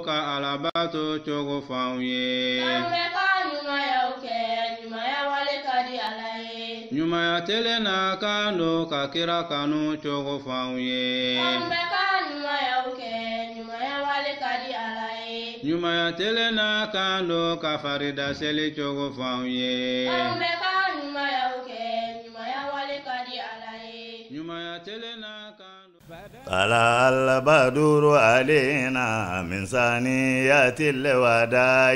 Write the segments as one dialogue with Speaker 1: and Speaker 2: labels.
Speaker 1: ka alabato chogo fauye nyuma ya tele na kando ka kira kanu chogo fauye nyuma ya tele na kando ka farida sele chogo fauye nyuma ya tele na kando
Speaker 2: طلع البدر علينا من ثنيات الوداع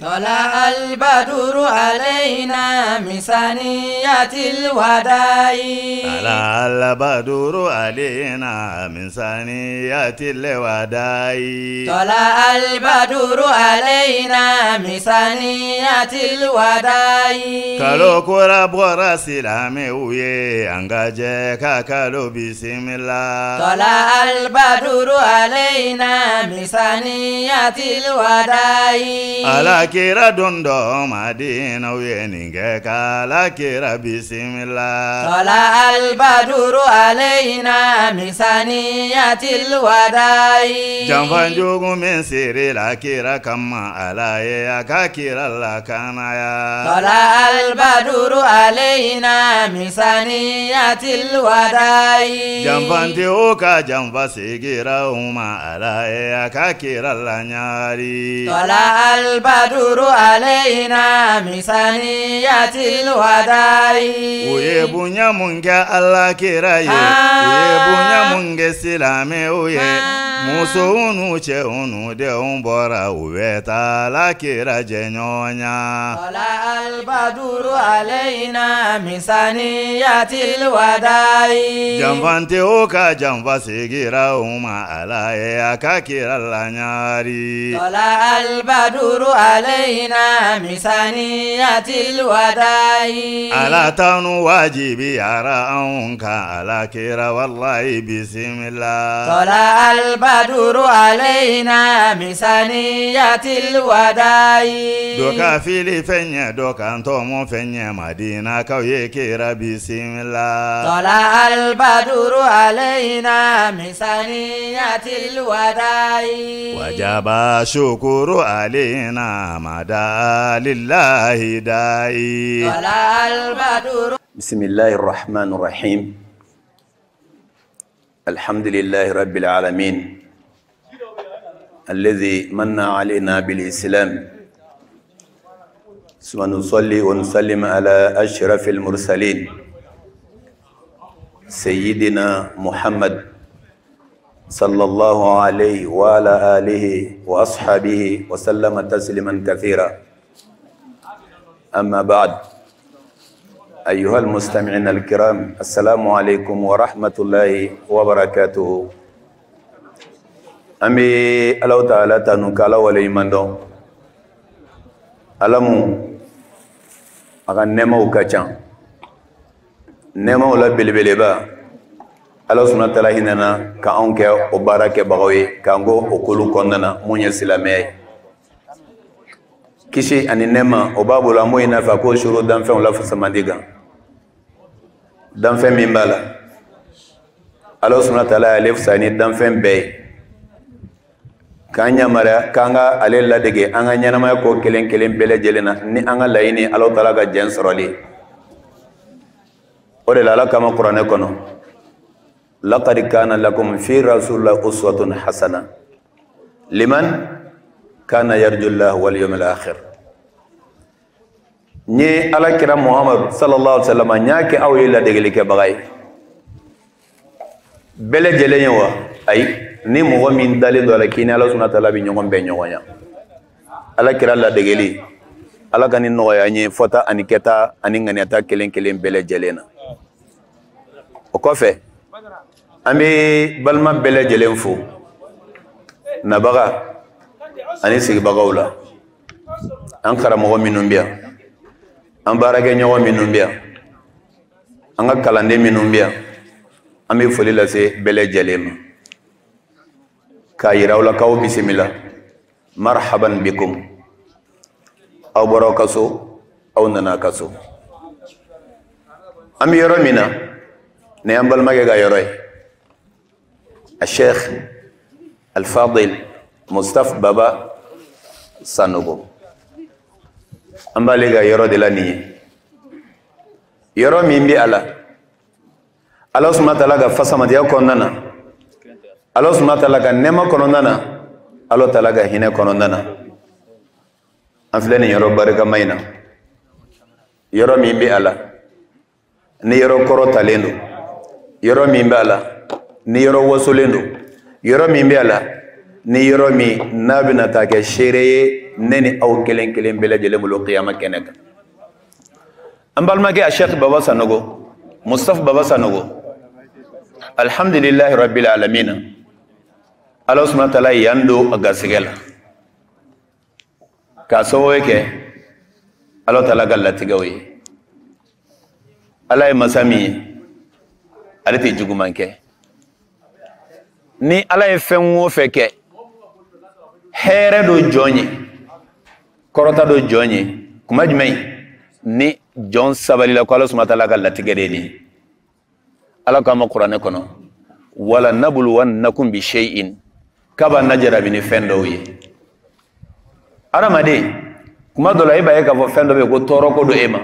Speaker 3: طلع البدر علينا من ثنيات الوداع
Speaker 2: طلع البدر علينا من ثنيات الوداع
Speaker 3: طلع البدر علينا من ثنيات الوداع
Speaker 2: كالو كورا بورا سلامي ويه انغاجي كاكالو بسم الله
Speaker 3: طلع البدر علينا من ثنيات الوداع
Speaker 2: على كيرا دوندو مدينة وينينجك على كيرا بسم الله
Speaker 3: طلع البدر علينا من ثنيات الوداع
Speaker 2: جنفان جوغو من سيري لا كيرا كما على يا كيرا لا كانايا
Speaker 3: طلع البدر علينا من ثنيات الوداع
Speaker 2: جنفان تيوكا جنفا سيجيرا وما على يا كيرا لا نياري
Speaker 3: طلع البدر علينا من ثنيات الوداع
Speaker 2: ويبونيا مونجا الله كيرا ويبونيا مونجا سلامي ويه Musunu che unu de umbora uweta la kira jenyonya.
Speaker 3: طلع البدر علينا من ثنيات الوداع
Speaker 2: Jamvante oka jamva sigira uma ala ya kakira la nyari.
Speaker 3: طلع البدر علينا من ثنيات الوداع
Speaker 2: Ala tanu wajibi ara aunka ala kira wallahi bismillah.
Speaker 3: طلع البدر علينا من ثنيات الوداع
Speaker 2: Doka fili fenye doka ntomo fenye madina kauye kira bismillah.
Speaker 3: طلع البدر علينا من ثنيات الوداع
Speaker 2: وجب شكر علينا مدى لله داعي.
Speaker 3: طلع البدر.
Speaker 4: بسم الله الرحمن الرحيم. الحمد لله رب العالمين الذي من علينا بالإسلام. ثم نصلي ونسلم على أشرف المرسلين سيدنا محمد صلى الله عليه وعلى آله وأصحابه وسلم تسليما كثيرا. أما بعد، أيها المستمعين الكرام، السلام عليكم ورحمة الله وبركاته. أمي الله تعالى تنكالا وليماندو ألمو أغا نمو كاچان نمو لبلبلبا الله سبحانه وتعالى هنا كأنك أبارك بغوي كأنغو أكلو كوننا موني سلامي كيشي أني نما أبابو لاموينا فاكو شروع دانفن ولا فسمانديغا دانفن ميمبالا الله سبحانه وتعالى ألف ساني دانفن بي kanya mara kanga alela dege anga nyanama ko kelen bele jelena ni anga laini Allah taala ga jen soroli ore la kama qur'ane kono laqad kana lakum fi rasulillahi uswatun hasana liman kana yarju Allah wal yawmil akhir. Ni ala kira Muhammad sallallahu alaihi wasallam nyake awila dege like bagay bele jelenya wa ay ni mogo min dalen do ala kini Allah subhanahu wa ta'ala bi ñogon be ñogonya ala kira la degeli ala kan no ya ñi fota ani keta ani nganiata kelen bele jelena o ko fe ami balma bele jelen fu na baga ani sigi bagawla an kara mogo minum biya an barake ñogo minum biya an ga kalande minum biya ami foli la se bele jelema كايراولا كاو بسم الله مرحبا بكم أو بروكاسو أو نناكاسو أم يرمينا نيامبال ماجا يروي الشيخ الفاضل Mustapha Baba Sanogo an b'ale ka yɔrɔ de la nin ye yɔrɔ min bɛ a la Ala subhanahu wa ta'ala ka fasamadiya kɔnɔna na Ala subhanahu wa ta'ala ka nɛɛma kɔnɔna na Ala ta'ala ka hinɛ kɔnɔna na an filɛ nin yɔrɔ barikama in na yɔrɔ min bɛ a la ni yɔrɔ kɔrɔ talen don yɔrɔ min bɛ a la ni yɔrɔ wasolen don yɔrɔ min bɛ a la ni yɔrɔ min n'a bɛna taa kɛ seere ye ne ni aw kelen kelen bɛɛ lajɛlen bolo qiyama kɛnɛ kan an balimakɛ a Sheikh Baba Sanogo Mustapha Baba Sanogo alhamdulillahi rabbil alamin Ala subhanahu wa ta'ala yan do a garisɛgɛ la k'a sababu kɛ Ala ta'ala ka latigɛw ye Ala ye masa min ye ale tɛ juguman kɛ ni Ala ye fɛn o fɛn kɛ hɛrɛ do jɔn ye kɔrɔta do jɔn ye kuma jumɛn ni jɔn sabalila ko Ala subhanahu wa ta'ala ka latigɛ de ye Ala ko ma Kuranɛ kɔnɔ wala nabluwannakum bi shay'in kaba najarabi ni fɛn dɔw ye adamaden kuma dɔ la e b'a ye k'a fɔ fɛn dɔ bɛ yen ko tɔɔrɔ ko do e ma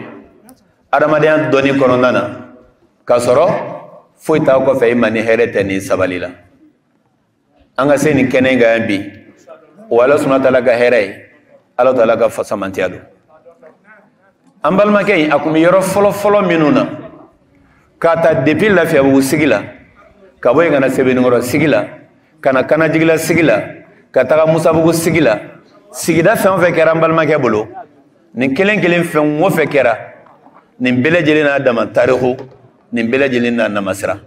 Speaker 4: adamadenya dɔnni kɔnɔna na k'a sɔrɔ foyi t'a kɔfɛ e ma ni hɛrɛ tɛ ni sabali la an ka se nin kɛnɛ in kan yan bi o Ala subhanahu wa ta'ala ka hɛrɛ ye Ala ta'ala ka fasamantiya don an balimakɛ in a kun bɛ yɔrɔ fɔlɔ minnu na k'a ta depuis Lafiyabugu sigi la ka bɔ yen ka na Sebenikɔrɔ sigi la ka na Kanajigila sigi la ka taga Musabugu sigi la sigida fɛn o fɛn kɛra an balimakɛ bolo nin kelen kelen fɛn o fɛn kɛra nin bɛɛ lajɛlen n'a dama tariku nin bɛɛ lajɛlen n'a namasira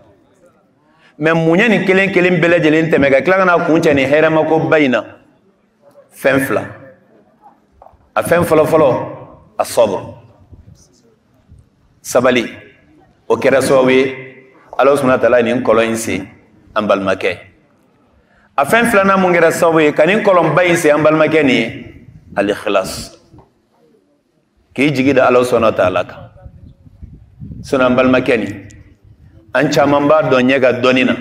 Speaker 4: mais mun ye nin kelen kelen bɛɛ lajɛlen tɛmɛ ka tila ka na kun cɛ nin hɛrɛmakoba in na fɛn fila a fɛn fɔlɔ a sabr sabali o kɛra sababu ye Ala subhanahu wa ta'ala nin kɔlɔn in se an balimakɛ a fɛn filanan mun kɛra sababu ye ka nin kɔlɔnba in se an balimakɛ nin ye al-ikhlas k'i jigi da Ala subhanahu wa ta'ala kan sinon an balimakɛ nin an caman b'a dɔn ɲɛ ka dɔnni na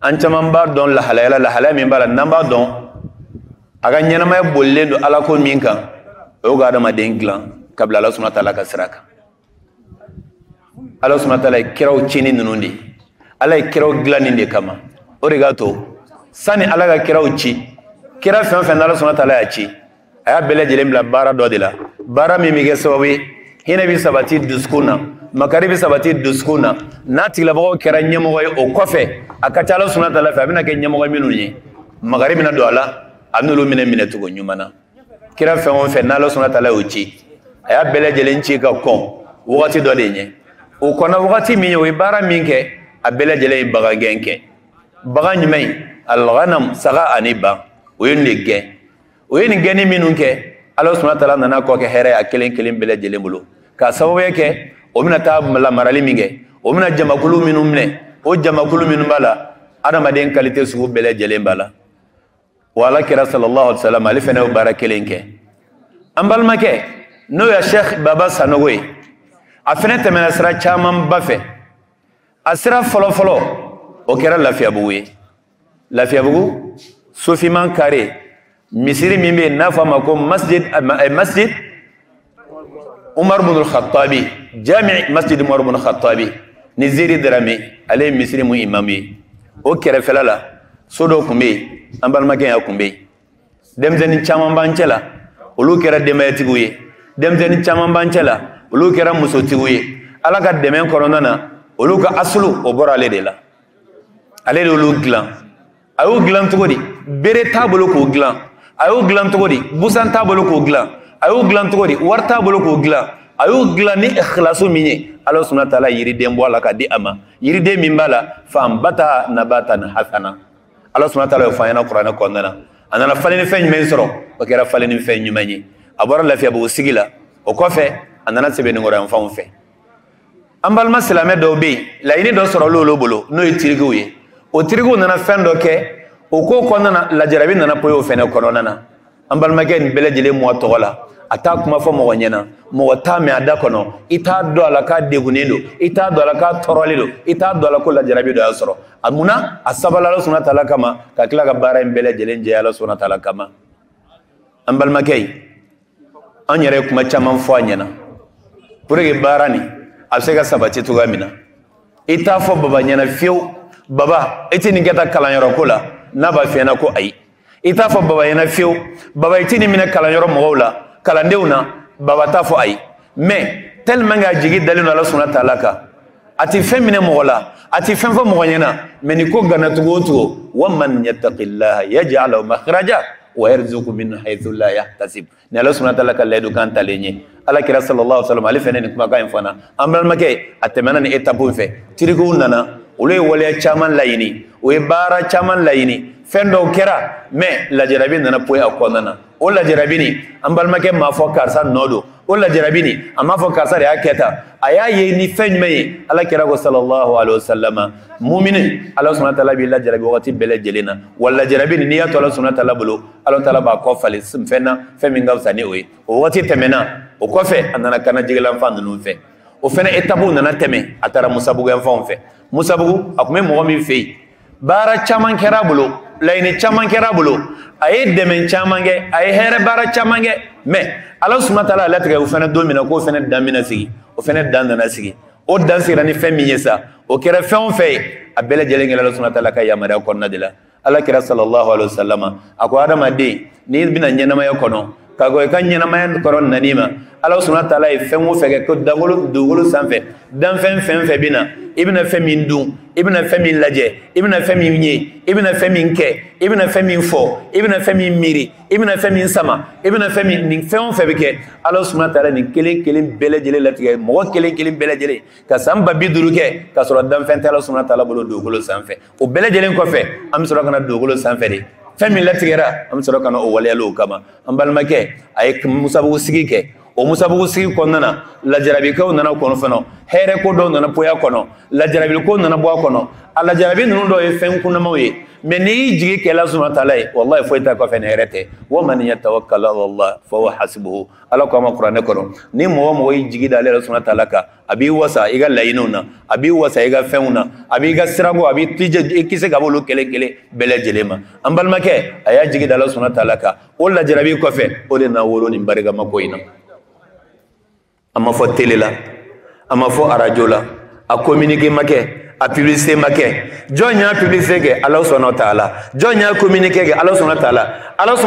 Speaker 4: an caman b'a dɔn lahalaya min b'a la n'an b'a dɔn a ka ɲɛnamaya bolilen don Ala ko min kan o y'o ka adamaden dilan ka bila Ala subhanahu wa ta'ala ka sira kan Ala subhanahu wa ta'ala ye kiraw cini ninnu de Ala ye kiraw dilanni de kama o de k'a to sani Ala ka kiraw ci kira fɛn fɛn Ala subhanahu wa ta'ala y'a ci a y'a bɛɛ lajɛlen bila baara dɔ de la baara min bɛ kɛ sababu ye hinɛ bɛ sabati dusukun na makari bɛ sabati dusukun na n'a tigilabagaw kɛra ɲɛmɔgɔ ye o kɔfɛ a ka ca Ala subhanahu wa ta'ala fɛ a bɛna kɛ ɲɛmɔgɔ minnu ye makari bɛna don a la a bɛn'olu minɛ cogo ɲuman na kira fɛn o fɛn n'Ala subhanahu wa ta'ala y'o ci a y'a bɛɛ lajɛlen ci ka kɔn wagati dɔ de ɲɛ o kɔnɔ wagati min ye o ye baara min kɛ a bɛɛ lajɛlen ye bagagɛn kɛ baga ɲuman ye al-ghanam saga ani ba o ye nin de gɛn o ye nin gɛnni minnu kɛ Ala subhanahu wa ta'ala nana kɔ kɛ hɛrɛ a kelen kelen bɛɛ lajɛlen bolo k'a sababu kɛ o bɛna taa lamarali min kɛ o bɛna jamakulu minnu minɛ o jamakulu minnu b'a la adamaden qualité sugu bɛɛ lajɛlen b'a la wa Ala kira sallallahu alaihi wa sallam ale fana y'o baara kelen kɛ an balimakɛ n'o ye Sheikh Baba Sanogo ye a fana tɛmɛna sira caman ba fɛ a sira fɔlɔ o kɛra Lafiyabugu ye Lafiyabugu sofiman kare misiri min bɛ yen n'a fɔ a ma ko masjid Umar ibn al-Khattabi jami masjid Umar ibn al-Khattabi ni Zeri Darame ale ye misiri mun imam ye o kɛrɛfɛla la so dɔ tun bɛ yen an balimakɛ ya tun bɛ yen denmisɛnnin caman b'an cɛ la olu kɛra denbayatigiw ye denmisɛnnin caman b'an cɛ la olu kɛra musotigiw ye Ala ka dɛmɛ kɔnɔna na olu ka asulu o bɔra ale de la ale de olu dilan a y'o dilan cogo di bere t'a bolo k'o dilan a y'o dilan cogo di busan t'a bolo k'o dilan a y'o dilan cogo di wari t'a bolo k'o dilan a y'o dilan ni ikhlasu min ye Ala subhanahu wa ta'ala yiriden bɔ a la ka di a ma yiriden min b'a la fanbata nabatan hasana Ala subhanahu wa ta'ala y'o fɔ an ɲɛna Kuranɛ kɔnɔna na a nana falen ni fɛn jumɛn sɔrɔ o kɛra falen ni fɛn ɲuman ye a bɔra Lafiyabugu sigi la o kɔfɛ a nana Sebenikɔrɔ yan fanw fɛ an balima silamɛ dɔw bɛ yen laɲini dɔ sɔrɔ olu bolo n'o ye tirigiw ye o tirigiw nana fɛn dɔ kɛ o ko kɔnɔna na lajarabi nana poyi o fɛnɛ kɔnɔna na ambalmake ni bele jele mo togola ata kuma fo mo nyena mo ta me ada kono ita do ala ka degunendo ita do ala ka torolido ita do ala ko la jarabi do asro amuna asabala Allah subhanahu wa ta'ala kama ka kila ka bara en bele jele je Allah subhanahu wa ta'ala kama ambalmake anyere kuma chaman fo nyena purege barani asega sabati to gamina ita fo baba nyena fiu baba eti ni geta kalanyoro kula na ba fiena ko ai ita fo baba yana fiu baba eti ni mina kalanyoro mogola kalandeuna baba ta fo ai mais tellement nga jigi dalino Allah subhanahu wa ta'ala ka ati femine mogola ati femfo mogonyena mais ni ko gana tugo wa man yattaqillaha yaj'alu makhraja wa yarzuqu min haythu la yahtasib ni Allah subhanahu wa ta'ala ka ledu kan talenye ala kira sallallahu alaihi wasallam ali fenen kuma ka infana ambal make atemana ni etapu fe tirigo nana ule wale chaman layini we bara chaman layini fendo kera mais la jarabi nana poy akonana o la jarabini ambal make ma fo karsa nodo o la jarabini amma fo karsa ya keta aya ye ni fen me ala kira go sallallahu alaihi wasallam mu'minin Allah subhanahu wa ta'ala bi la jarabi wati bele jelena wala jarabini ni ya to Allah subhanahu wa ta'ala bulu Allah ta'ala ba ko fali sim fenna femi ngaw sani o wati temena o ko fe anana kana jigelan fan nu fe o fena etabu nana teme atara musabugo en fon fe musabugo akume mo mi fe bara chaman kera bulu layni chaman kera bulu aye demen chamange aye here bara chamange mais Allah subhanahu wa ta'ala la tege o fena domina ko fena damina sigi o fena dandana sigi o dan sira ni femi yesa o kera fen fe abele jelenge Allah subhanahu wa ta'ala ka yamara ko nadila Allah kira sallallahu alaihi wasallam ako adama de ni bina nyenama yakono kago kan nyenama yan koron nanima Allah subhanahu wa ta'ala fen wo fege ko dugulu sanfe dan fen fe bina ibna femin dun ibna femin laje ibna femin nye ibna femin ke ibna femin fo ibna femin miri ibna femin sama ibna femin ning fen fe beke Allah subhanahu wa ta'ala ni kelen bele jele latige mo kelen bele jele ka samba biduru ke ka soro dan fen Allah subhanahu wa ta'ala bolo dugulu sanfe o bele jele ko fe am soro kana dugulu sanfe de femin latigera am soro kana o wale lo kama ambal make ay musabu sigi ke o musabugu sigi konnana la jarabi ko nana kono feno here ko do nana poya kono la jarabi ko nana bo kono alla jarabi nunu do e fen kunna mawye mais ni jigi ke la subhanahu wa ta'ala wallahi foita ko fen herete wa man yatawakkal ala Allah fa huwa hasbuhu ala ko ma qur'an ko ni mo jigi dale la subhanahu wa ta'ala ka abi wasa iga layinuna abi wasa iga fenuna abi iga sirago abi tije ikise gabolo kele bele jelema ambal make aya jigi dale la subhanahu wa ta'ala ka o la jarabi ko fe o de na woro ni bariga makoyina ama fo télé la ama fo radio la a communiquer make a publicité make jonya publicité ke Allah subhanahu wa ta'ala jonya communiquer ke Allah subhanahu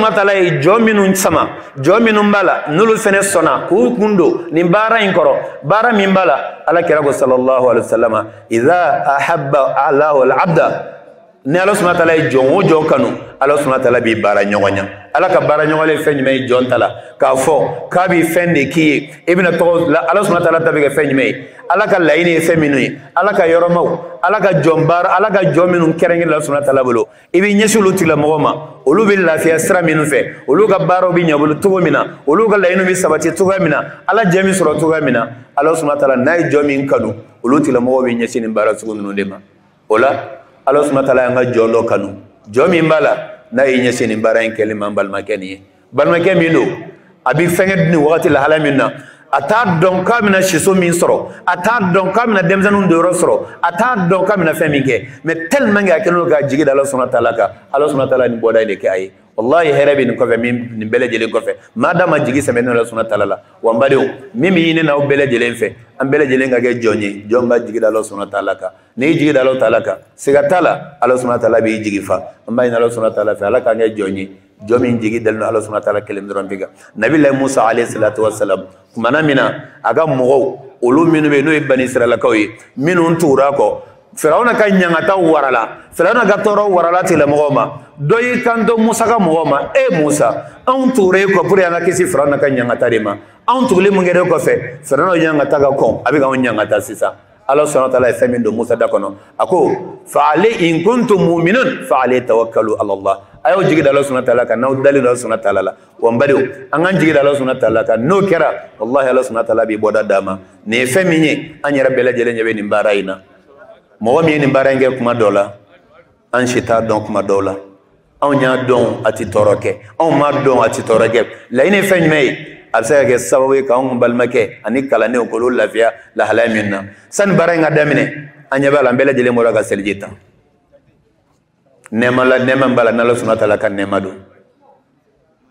Speaker 4: wa ta'ala e jominu sama jominu mbala nulu fene sona ku kundo ni bara inkoro bara mimbala ala kira ko sallallahu alaihi wasallam idha ahabba Allahu al-abda ni Allah subhanahu wa ta'ala jongo kanu Allah subhanahu wa ta'ala bi bara nyogonya ala ka bara nyogole fen me jontala ka fo ka bi fen de ki ibn to Allah subhanahu wa ta'ala tabi fen me ala ka layini feminu ala ka yoromaw ala ka jombar ala ka jominu kerengi Allah subhanahu wa ta'ala bolo ibi nyesulu tila mogoma olu bi lafiya sira minu fe olu ka baro bi nyabulu tugo mina olu ka layinu bi sabati tugo mina ala jemi soro tugo mina Allah subhanahu wa ta'ala nay jomin kanu olu tila mogo bi nyesini bara sugo minu dema ola Allah subhanahu wa ta'ala nga jolo kanu jomi mbala na yinya seni bara en kelima balmakeni balmakeni no abi fenged ni wati la hala minna ata don kamina shiso min soro ata don kamina demzanu ndoro soro ata don kamina feminke mais tellement ga kenu ga jigi da Allah subhanahu wa ta'ala ka Allah subhanahu wa ta'ala ni boda ile ke ay wallahi herabi ni ko fe min ni bele jele ko fe madama jigi semene Allah subhanahu wa ta'ala wa mbade mimi yine na bele jele fe am bele jele nga ge jonye jomba jigi da Allah subhanahu wa ta'ala ka ni jigi da Allah ta'ala ka sigatala Allah subhanahu wa ta'ala bi jigi fa amba ina Allah subhanahu wa ta'ala fa ala ka ge jonye jomi jigi dalno Allah subhanahu wa ta'ala kelim doron biga nabillahi Musa alayhi salatu wassalam kumana mina aga mugo ulu minu be no ibani Israila kawi minu tura ko Firauna ka nyangata warala Firauna ga toro warala tile mogoma doyi kanto Musa ka mogoma Musa an ture ko puri anga kisi Firauna ka nyangata rima an tugule mungere ko fe Firauna nyangata ga ko abiga nyangata sisa Allah subhanahu wa ta'ala famin do Musa da kono ako fa ali in kuntum mu'minun fa ali tawakkalu ala Allah ayo jigi da Allah subhanahu wa ta'ala ka naw dalil Allah subhanahu wa ta'ala wa mbado angan jigi da Allah subhanahu wa ta'ala ka no kera wallahi Allah subhanahu wa ta'ala bi boda dama ne faminye anyara bela jele nyebe ni mbaraina mo mi ni mbarange kuma dola an shita don kuma dola anw y'a dɔn a ti tɔɔrɔ kɛ anw m'a dɔn a ti tɔɔrɔ kɛ laɲini ye fɛn jumɛn ye a bɛ se ka kɛ sababu ye k'anw balimakɛ ani kalandenw k'olu lafiya lahalaya min na sani baara in ka daminɛ an ɲɛ b'a la an bɛɛ lajɛlen bɔra ka seliji ta nɛɛma la nɛɛma min b'a la n'Ala subahana wataala ka nɛɛma don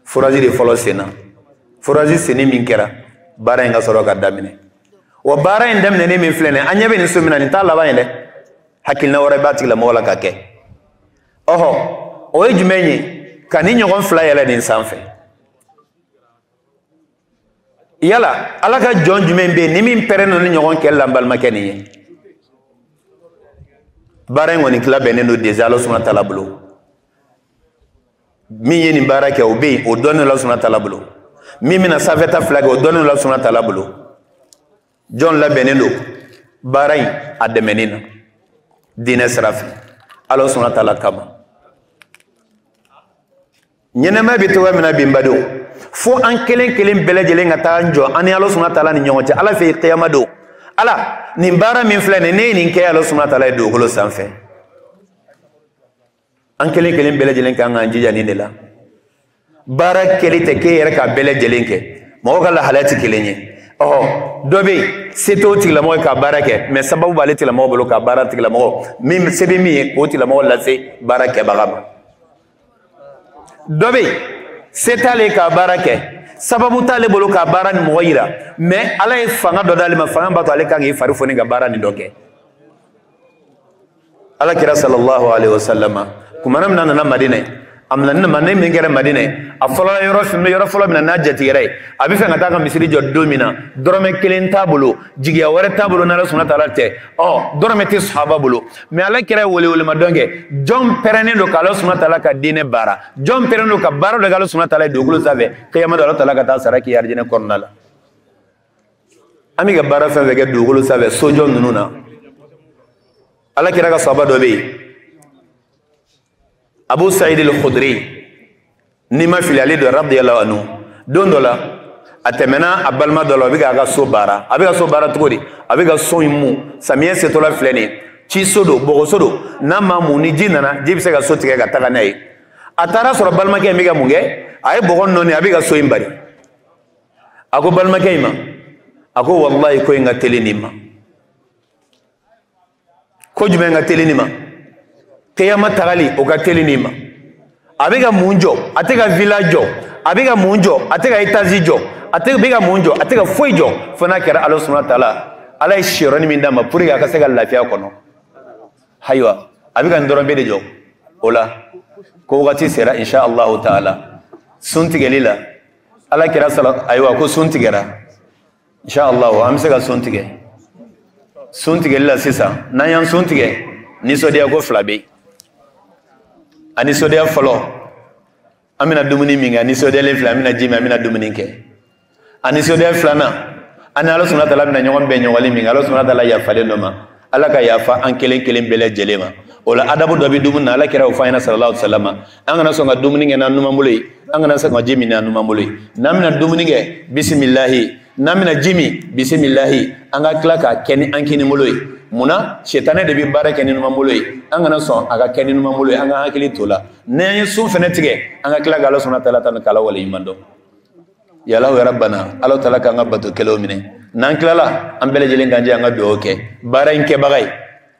Speaker 4: furaji de fɔlɔ senna furaji senni min kɛra baara in ka sɔrɔ ka daminɛ wa baara in daminɛni min filɛ nin ye an ɲɛ bɛ nin so min na nin t'a laban ye dɛ hakilina wɛrɛ b'a tigilamɔgɔ la ka kɛ ɔhɔ o ye jumɛn ye ka ni ɲɔgɔn fila yɛlɛ nin sanfɛ yala Ala ka jɔn jumɛn bɛ yen ni min pɛrɛnnen don ni ɲɔgɔn kɛlɛ la n balimakɛ nin ye baara in kɔni tila bɛnnen don déjà Ala subahana wataala bolo min ye nin baara kɛ o bɛ yen o dɔnnen don Ala subahana wataala bolo min bɛna sanfɛta fila kɛ o dɔnnen don Ala subahana wataala bolo jɔn labɛnnen don baara in a dɛmɛni na diinɛ sira fɛ Ala subahana wataala kama ɲɛnɛmaya bɛ cogoya min na bi n badenw fo an kelen kelen bɛɛ lajɛlen ka taa an jɔ an ni Ala subahana wataala ni ɲɔgɔn cɛ Ala fɛ kiyama don Ala nin baara min filɛ nin ne ye nin kɛ Ala subahana wataala ye dugukolo sanfɛ an kelen kelen bɛɛ lajɛlen kan k'an jija nin de la baara kɛli tɛ k'e yɛrɛ ka bɛɛ lajɛlen kɛ mɔgɔw ka lahalaya tɛ kelen ye ɔhɔ dɔ bɛ yen se t'o tigilamɔgɔ ye ka baara kɛ mɛ sababu b'ale tigilamɔgɔ bolo ka baara tigilamɔgɔ min se bɛ min ye k'o tigilamɔgɔ lase baara kɛbaga ma dɔ bɛ yen se t'ale ka baara kɛ sababu t'ale bolo ka baara ni mɔgɔ yira mɛ Ala ye fanga dɔ d'ale ma fanga b'a to ale kan k'i fari foni ka baara nin dɔ kɛ Alakira sallallahu alaihi wasallam kumana min nana Madina a ne min kɛra Madina a fɔlɔ yɔrɔ fɔlɔ min na n'a jatigɛra ye a bɛ fɛ ka taa ka misiri jɔ don min na dɔrɔmɛ kelen t'a bolo jigiya wɛrɛ t'a bolo n'Ala subahana wataala tɛ dɔrɔmɛ tɛ sahaba bolo mɛ Alakira ye welewelemada kɛ jɔn pɛrɛnnen don k'Ala subahana wataala ka diinɛ baara jɔn pɛrɛnnen don ka baara dɔ kɛ Ala subahana wataala ye dugukolo sanfɛ kiyama don Ala taala ka taa sara k'i arijinɛ kɔnɔna la an bɛ ka baara fɛn fɛn kɛ dugukolo sanfɛ sojɔ ninnu na Alakira ka sahaba dɔ bɛ yen Abu Sa'id al-Khudri ni ma fili ale don radiyallahu anhu don dɔ la a tɛmɛna a balima dɔ la a bɛ k'a ka so baara a bɛ ka so baara cogo di a bɛ ka so in mun samiyɛ setɔla filɛ nin ye ci so don bɔgɔso don n'a ma mun ni ji nana ji bɛ se ka so tigɛ ka taga n'a ye a taara sɔrɔ balimakɛ in bɛ ka mun kɛ a ye bɔgɔ nɔɔni a bɛ ka so in bari a ko balimakɛ in ma a ko wallahi ko in ka teli nin ma ko jumɛn ka teli nin ma kiyama tagali o ka teli nin ma a bɛ ka mun jɔ a tɛ ka village jɔ a bɛ ka mun jɔ a tɛ ka étage jɔ a bɛ ka mun jɔ a tɛ ka foyi jɔ fo n'a kɛra Ala subahana wataala Ala ye siyɔrɔni min d'a ma pour que a ka se ka lafiya kɔnɔ ayiwa a bɛ ka nin dɔrɔn bɛ de jɔ o la ko wagati sera insha Allahu taala sun tigɛli la Ala kɛra ayiwa ko sun tigɛra insha Allahu an bɛ se ka sun tigɛ sun tigɛli la sisan n'an y'an sun tigɛ nisɔndiya ko fila bɛ yen a nisɔndiya fɔlɔ an bɛna dumuni min kɛ a nisɔndiyalen filɛ an bɛna ji min an bɛna dumuni kɛ a nisɔndiya filanan an ni Ala subahana wataala bɛna ɲɔgɔn bɛn ɲɔgɔnli min kɛ Ala subahana wataala yafalen dɔ ma Ala ka yafa an kelen kelen bɛɛ lajɛlen ma o la adabu dɔ bɛ dumuni na Ala kɛra o fɔ an ɲɛna sallallahu alaihi wasallam an kana sɔn ka dumuni kɛ n'an numan bolo ye an kana sɔn ka ji min n'an numan bolo ye n'an bɛna dumuni kɛ bisimilahi n'an bɛna ji min bisimilahi an ka tila k'a kɛ ni an kini bolo ye munna setanɛ de bɛ baara kɛ ni numan bolo ye an kana sɔn a ka kɛ ni numan bolo ye an ka hakili to la n'an ye sun fɛnɛ tigɛ an ka tila ka Ala subahana wataala ta ni k'Ala waleɲuman dɔn ya Allahu ya Rabbana Ala taala k'an ka bato kɛlɛw minɛ n'an tilala an bɛɛ lajɛlen k'an jɛ an ka dugawu kɛ baara in kɛbaga ye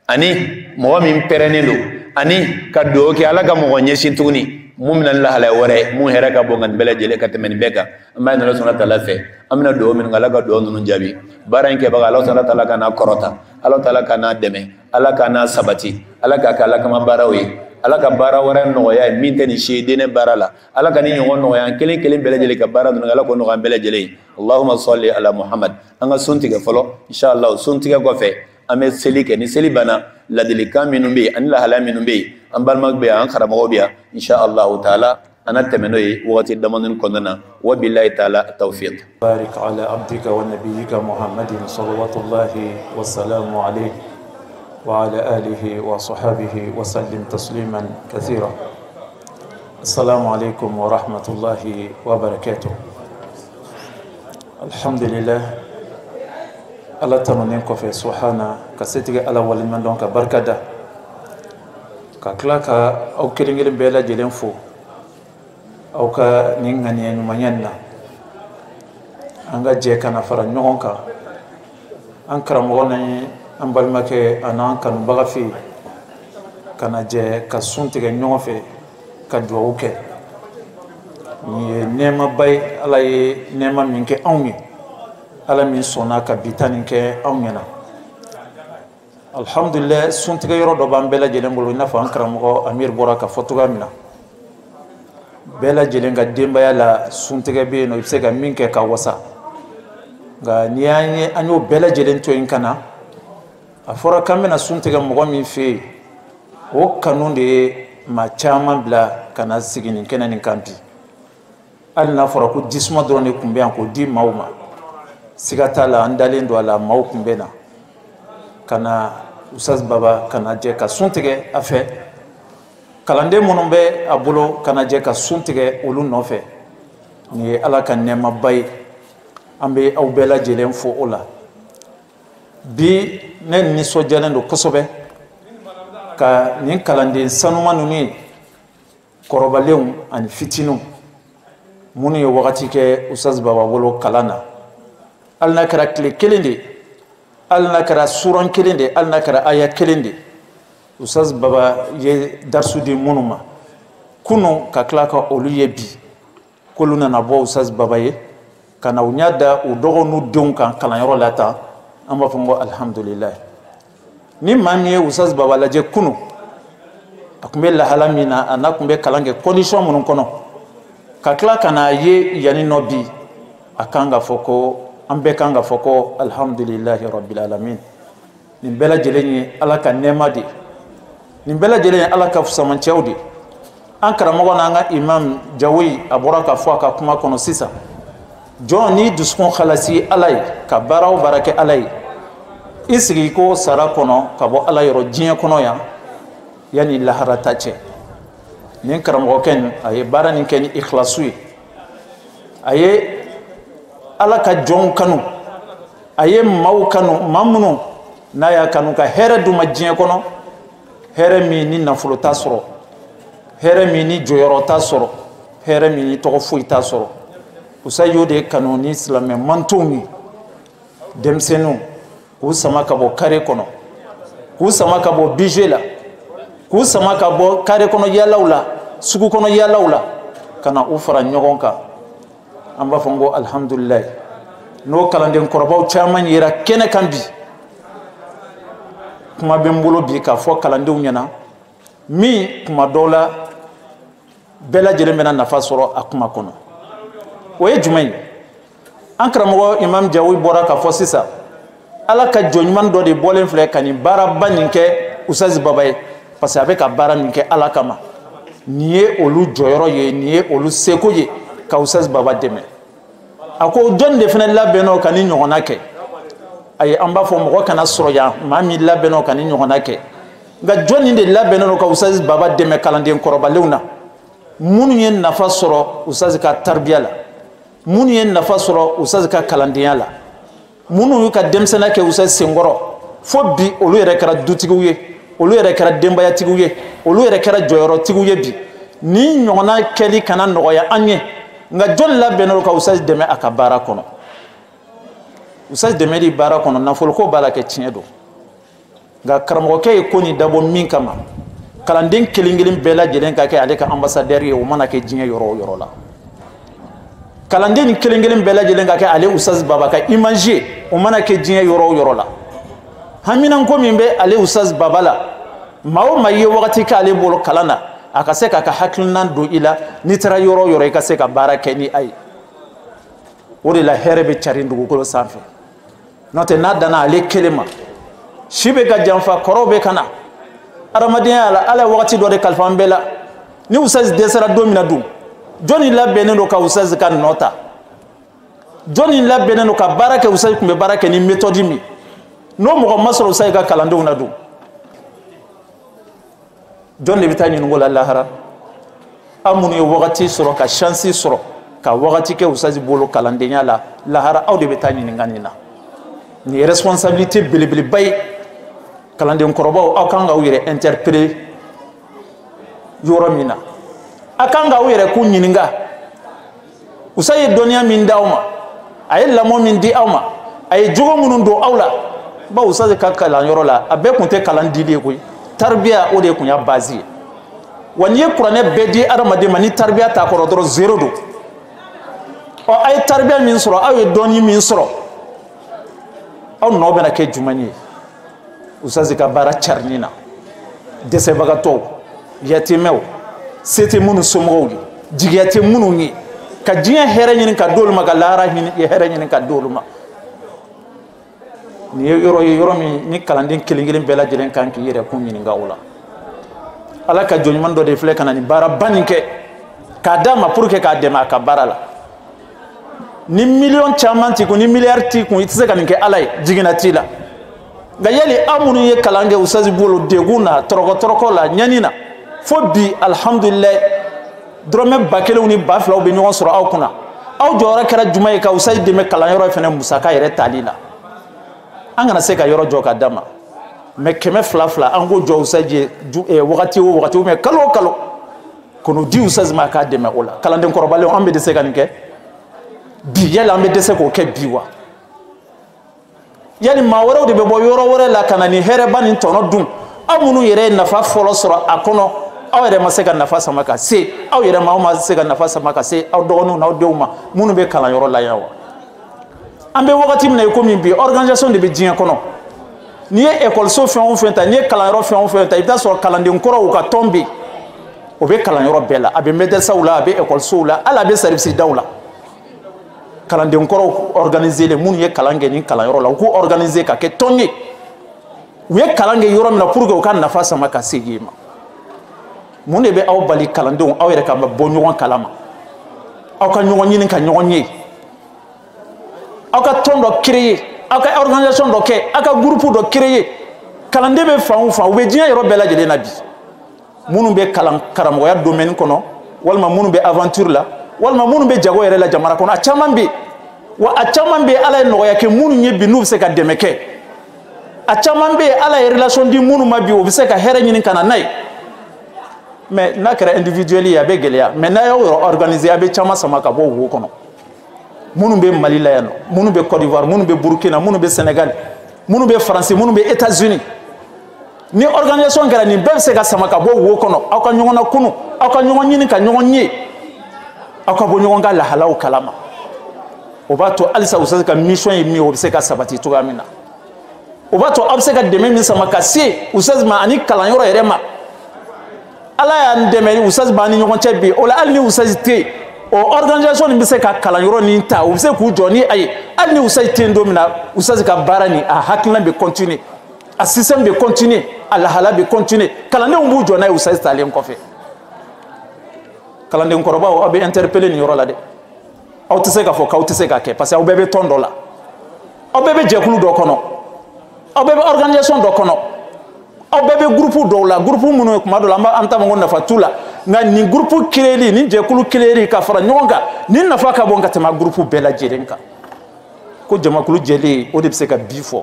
Speaker 4: ani mɔgɔ min pɛrɛnnen don ani ka dugawu kɛ Ala ka mɔgɔ ɲɛsin tuguni mun bɛna ni lahalaya wɛrɛ ye mun hɛrɛ ka bon ka nin bɛɛ lajɛlen ka tɛmɛ nin bɛɛ kan an b'a ɲini Ala subahana wataala fɛ an bɛna dugawu minnu kɛ Ala ka dugawu ninnu jaabi baara in kɛbaga Ala subahana wataala ka n'a kɔrɔta Ala taala ka n'a dɛmɛ Ala ka n'a sabati Ala k'a kɛ Ala kama baaraw ye Ala ka baara wɛrɛ nɔgɔya ye min tɛ nin si ye diinɛ baara la Ala ka ni ɲɔgɔn nɔgɔya an kelen kelen bɛɛ lajɛlen ka baara ninnu Ala k'o nɔgɔya an bɛɛ lajɛlen ye Allahumma salli ala Muhammad an ka sun tigɛ fɔlɔ inshallah sun tigɛ kɔfɛ an bɛ seli kɛ ni seli banna ladilikan minnu bɛ yen ani lahalaya minnu bɛ yen an balimaw bɛ yan an karamɔgɔw bɛ yan inshallah taala ana tɛmɛ n'o ye wagati damadɔni kɔnɔna na wa billahi taala tawfiq
Speaker 5: barik ala abdika wa nabiyyika Muhammadin sallallahu wa sallamu alayhi wa ala alihi wa sahbihi wa sallim tasliman kathira. Assalamu alaykum wa rahmatullahi wa barakatuh. Alhamdulillah ala tanonen kɔfɛ subhana ka setiga ala waliɲuman dɔn ka barikada ka tila ka aw kelen kelen bɛɛ lajɛlen fo aw ka nin ŋaniya ɲumanya na an ka jɛ kana fara ɲɔgɔn kan an karamɔgɔ ni an balimakɛ an'an kanubaga fɛ yen kana jɛ ka sun tigɛ ɲɔgɔn fɛ ka dugawu kɛ nin ye nɛɛmaba ye ala ye nɛɛma min kɛ anw ye ala min sɔnna ka bita nin kɛ anw ɲɛna alhamdulillah suntigɛ yɔrɔ dɔ b'an bɛɛ lajɛlen bolo i n'a fɔ an karamɔgɔ amir bɔra ka fɔ cogoya min na bɛɛ lajɛlen ka denbaya la suntigɛ bɛ yen nɔ i bɛ se ka min kɛ ka wasa nka n'i an y'o bɛɛ lajɛlen to yen ka na a fɔra k'an bɛna suntigɛ mɔgɔ min fɛ yen o kanu de ye maa caman bila ka na sigi nin kɛnɛ nin kan bi hali n'a fɔra ko jisuma dɔrɔn de tun bɛ yan k'o di maaw ma siga t'a la an dalen don a la maaw tun bɛ na ka na usaz baba ka na jɛ ka sun tigɛ a fɛ kalanden minnu bɛ a bolo ka na jɛ ka sun tigɛ olu nɔfɛ nin ye ala ka nɛɛmaba ye an bɛ aw bɛɛ lajɛlen fo o la bi ne nisɔndiyalen don kosɛbɛ ka nin kalanden sanuma ninnu ye kɔrɔbalenw ani fitininw minnu ye wagati kɛ usaz baba bolo kalan na hali n'a kɛra tile kelen de hali n'a kɛra suran kelen de hali n'a kɛra aya kelen de usaz baba ye darisu di minnu ma kunu ka tila ka olu ye bi k'olu nana bɔ usaz baba ye ka na u ɲa da u dɔgɔninw denw kan kalanyɔrɔ la tan an b'a fɔ n ko alhamdulilayi ni maa min ye usaz baba lajɛ kunu a tun bɛ lahala min na a n'a tun bɛ kalan kɛ condition minnu kɔnɔ ka tila ka n'a ye yanni nɔ bi a kan ka fɔ ko an bɛɛ kan ka fɔ ko alhamdulilahi rabbil alamin nin bɛɛ lajɛlen ye ala ka nɛɛma de nin bɛɛ lajɛlen ye ala ka fusamancɛw de an karamɔgɔ n'an ka imam jawoyi a bɔra ka fɔ a ka kuma kɔnɔ sisan jɔn ni dusukun halasi ala ye ka baara o baara kɛ ala ye i sigi ko sara kɔnɔ ka bɔ ala yɔrɔ diɲɛ kɔnɔ yan yanni lahara ta cɛ nin karamɔgɔkɛ nin a ye baara nin kɛ ni ikhlasu ye a ye ala ka jɔnw kanu a ye maaw kanu maa minnu n'a y'a kanu ka hɛrɛ d'u ma diɲɛ kɔnɔ hɛrɛ min ni nafolo t'a sɔrɔ hɛrɛ min ni jɔyɔrɔ t'a sɔrɔ hɛrɛ min ni tɔgɔ foyi t'a sɔrɔ usa y'o de kanu ni silamɛ mantonw ye denmisɛnninw k'u sama ka bɔ kare kɔnɔ k'u sama ka bɔ bijou la k'u sama ka bɔ kare kɔnɔ yaalaw la sugu kɔnɔ yaalaw la ka na u fara ɲɔgɔn kan an b'a fɔ n ko alhamdulilayi n'o kalanden kɔrɔbaw caman yera kɛnɛ kan bi kuma bɛ n bolo bi k'a fɔ kalandenw ɲɛna min kuma dɔw la bɛɛ lajɛlen bɛna nafa sɔrɔ a kuma kɔnɔ o ye jumɛn ye an karamɔgɔ imam jawoyi bɔra k'a fɔ sisan ala ka jɔnɲuman dɔ de bɔlen filɛ ka nin baaraba nin kɛ usaz baba ye parce que a bɛ ka baara nin kɛ ala kama nin ye olu jɔyɔrɔ ye nin ye olu seko ye ka usaz baba dɛmɛ a ko jɔn de fana labɛnn'o ka ni ɲɔgɔnna kɛ ayi an b'a fɔ mɔgɔ kana sɔrɔ yan maa min labɛnn'o ka ni ɲɔgɔnna kɛ nka jɔn de labɛnn'o ka usaz baba dɛmɛ kalanden kɔrɔbalenw na minnu ye nafa sɔrɔ usaz ka taribiya la minnu ye nafa sɔrɔ usaz ka kalandenya la minnu y'u ka denmisɛnniya kɛ usaz senkɔrɔ fo bi olu yɛrɛ kɛra dutigiw ye olu yɛrɛ kɛra denbayatigiw ye olu yɛrɛ kɛra jɔyɔrɔtigiw ye bi ni ɲɔgɔnna kɛli kana nɔgɔya an ye nka jɔn labɛnn'o ka usaz dɛmɛ a ka baara kɔnɔ usaz dɛmɛ di baara kɔnɔ nafoloko b'a la kɛ tiɲɛ don nka karamɔgɔkɛ ye ko nin dabɔ min kama kalanden kelen kelen bɛɛ lajɛlen ka kɛ ale ka ambassadeur ye o mana kɛ diɲɛ yɔrɔ o yɔrɔ la kalanden ni kelen kelen bɛɛ lajɛlen ka kɛ ale usaz baba ka image ye o mana kɛ diɲɛ yɔrɔ o yɔrɔ la haminanko min bɛ ale usaz baba la maa o maa ye wagati k'ale bolo kalan na a ka se k'a ka hakilina don i la n'i taara yɔrɔ o yɔrɔ i ka se ka baara kɛ ni a ye o de la hɛrɛ bɛ carin dugukolo sanfɛ n'o tɛ n'a danna ale kelen ma si bɛ ka janfa kɔrɔw bɛ ka na adamadenya la ala ye wagati dɔ de kalifa an bɛɛ la ni usaz dɛsɛra don min na dun jɔnni labɛnnen don ka usaz ka nɔ ta jɔnni labɛnnen don ka baara kɛ usaz tun bɛ baara kɛ ni méthode min n'o mɔgɔ ma sɔrɔ usaz ka kalandenw na dun jɔn de bɛ taa ɲininko la lahara aw minnu ye wagati sɔrɔ ka chance sɔrɔ ka wagati kɛ usaz bolo kalandenya la lahara aw de bɛ taa ɲininka nin na nin ye responsabilité belebeleba ye kalanden kɔrɔbaw aw kan k'aw yɛrɛ interpeller yɔrɔ min na a kan k'aw yɛrɛ ko ɲininka usa ye dɔnniya min di aw ma a ye lamɔ min di aw ma a ye jogo minnu don aw la ba usa ka kalanyɔrɔ la a bɛɛ tun tɛ kalan dili ye koyi tarbiya o de tun y'a base ye wa n'i ye kuranɛ bɛɛ di adamaden ma ni tarbiya t'a kɔrɔ dɔrɔn zéro don ɔ a ye tarbiya min sɔrɔ aw ye dɔnni min sɔrɔ aw nɔ bɛna kɛ jumɛn ye usa ka baara carinni na dɛsɛbagatɔw yatimɛw se tɛ minnu somɔgɔw ye jigiya tɛ minnu ye ka diɲɛ hɛrɛ ɲini ka di olu ma ka lahara hɛrɛ ɲini ka di olu ma nin ye yɔrɔ ye yɔrɔ min ni kalanden kelen kelen bɛɛ lajɛlen kan k'i yɛrɛ kun ɲininka o la ala ka jɔnɲuman dɔ de filɛ ka na nin baara ba nin kɛ k'a d'a ma pour que k'a dɛmɛ a ka baara la ni miliyɔn caman t'i kun ni miliyari t'i kun i tɛ se ka nin kɛ ala ye jiginna t'i la nka yali aw minnu ye kalan kɛ usazi bolo degun na tɔrɔkɔ la ɲani na fo bi alhamdulilayi dɔrɔmɛ 1000 ni 2000 bɛ ɲɔgɔn sɔrɔ aw kunna aw jɔyɔrɔ kɛra jumɛn ye ka usazi dɛmɛ kalanyɔrɔ fana musaka yɛrɛ tali la an kana se ka yɔrɔ jɔ ka d'a ma mais 200 an k'o jɔ usaji ye wagati o wagati mais kalo o kalo k'o di usazi ma k'a dɛmɛ o la kalanden kɔrɔbalenw an bɛ dɛsɛ ka nin kɛ bi yali an bɛ dɛsɛ k'o kɛ bi wa yali maa wɛrɛw de bɛ bɔ yɔrɔ wɛrɛ la ka na nin hɛrɛba nin tɔnɔ dun aw minnu yɛrɛ ye nafa fɔlɔ sɔrɔ a kɔnɔ aw yɛrɛ ma se ka nafa sama ka se aw yɛrɛ ma aw ma se ka nafa sama ka se aw dɔgɔninw n'aw denw ma minnu bɛ kalanyɔrɔ la yan wa an bɛ wagati min na i komi bi organisation de bɛ diɲɛ kɔnɔ n'i ye ekɔliso fɛn o fɛn ta n'i ye kalanyɔrɔ fɛn o fɛn ta i bɛ taa sɔrɔ kalanden kɔrɔw u ka tɔn bɛ yen o bɛ kalanyɔrɔ bɛɛ la a bɛ médecins la a bɛ ekɔlisow la hali a bɛ service daw la kalanden kɔrɔw organiser le minnu ye kalan kɛ nin kalanyɔrɔ la u k'u organiser ka kɛ tɔn ye u ye kalan kɛ yɔrɔ min na pour que u ka nafa sama ka se yen ma mun de bɛ aw bali kalandenw aw yɛrɛ ka bɔ ɲɔgɔn kalama aw ka ɲɔgɔn ɲini ka ɲɔgɔn ye aw ka tɔn dɔ créer aw ka organisation dɔ kɛ aw ka groupe dɔ créer kalanden bɛ fan o fan u bɛ diɲɛ yɔrɔ bɛɛ lajɛlen na bi minnu bɛ karamɔgɔya domaine kɔnɔ walima minnu bɛ aventure la walima minnu bɛ jago yɛrɛ la jamana kɔnɔ a caman bɛ yen wa a caman bɛ yen ala ye nɔgɔya kɛ minnu ye bi n'u bɛ se ka dɛmɛ kɛ a caman bɛ yen ala ye relation di minnu ma bi u bɛ se ka hɛrɛ ɲini ka na n'a ye mais n'a kɛra individuel ye a bɛ gɛlɛya mais n'a y'aw yɛrɛ organiser a bɛ caman sama ka bɔ wo kɔnɔ minnu bɛ mali la yan nɔ minnu bɛ côte d'ivoire minnu bɛ burkina minnu bɛ sénégal minnu bɛ faransi minnu bɛ états-unis ni organisation kɛra nin bɛɛ bɛ se ka sama ka bɔ wo kɔnɔ aw ka ɲɔgɔn nakunu aw ka ɲɔgɔn ɲini ka ɲɔgɔn ye aw ka bɔ ɲɔgɔn ka lahalaw kalama o b'a to halisa u bɛ se ka mission ye min o bɛ se ka sabati cogoya min na o b'a to aw bɛ se ka dɛmɛ min sama ka se usazi ma ani kalanyɔrɔ yɛrɛ ma ala y'an dɛmɛ usazi ma ani ɲɔgɔn cɛ bi o la hali ni usazi tɛ yen o organisation nin bɛ se ka kalanyɔrɔ nin ta u bɛ se k'u jɔ ni a ye hali ni usazi tɛ yen don min na usazi ka baara nin a hakilina bɛ continuer a système bɛ continuer a lahala bɛ continuer kalandenw b'u jɔ n'a ye usazi talen kɔfɛ kalanden kɔrɔbaw aw bɛ interpeller nin yɔrɔ la dɛ aw tɛ se k'a fɔ k'aw tɛ se k'a kɛ parce que aw bɛɛ bɛ tɔn dɔ la aw bɛɛ bɛ jɛkulu dɔ kɔnɔ aw bɛɛ bɛ organisation dɔ kɔnɔ aw bɛɛ bɛ groupe dɔw la groupe minnu ye kuma dɔ la an t'a fɔ ko nafa t'u la nka nin groupe créeli nin jɛkulu créeli ka fara ɲɔgɔn kan nin nafa ka bon ka tɛmɛ groupe bɛɛ lajɛlen kan ko jamakulu jɛlen o de bɛ se ka bi fɔ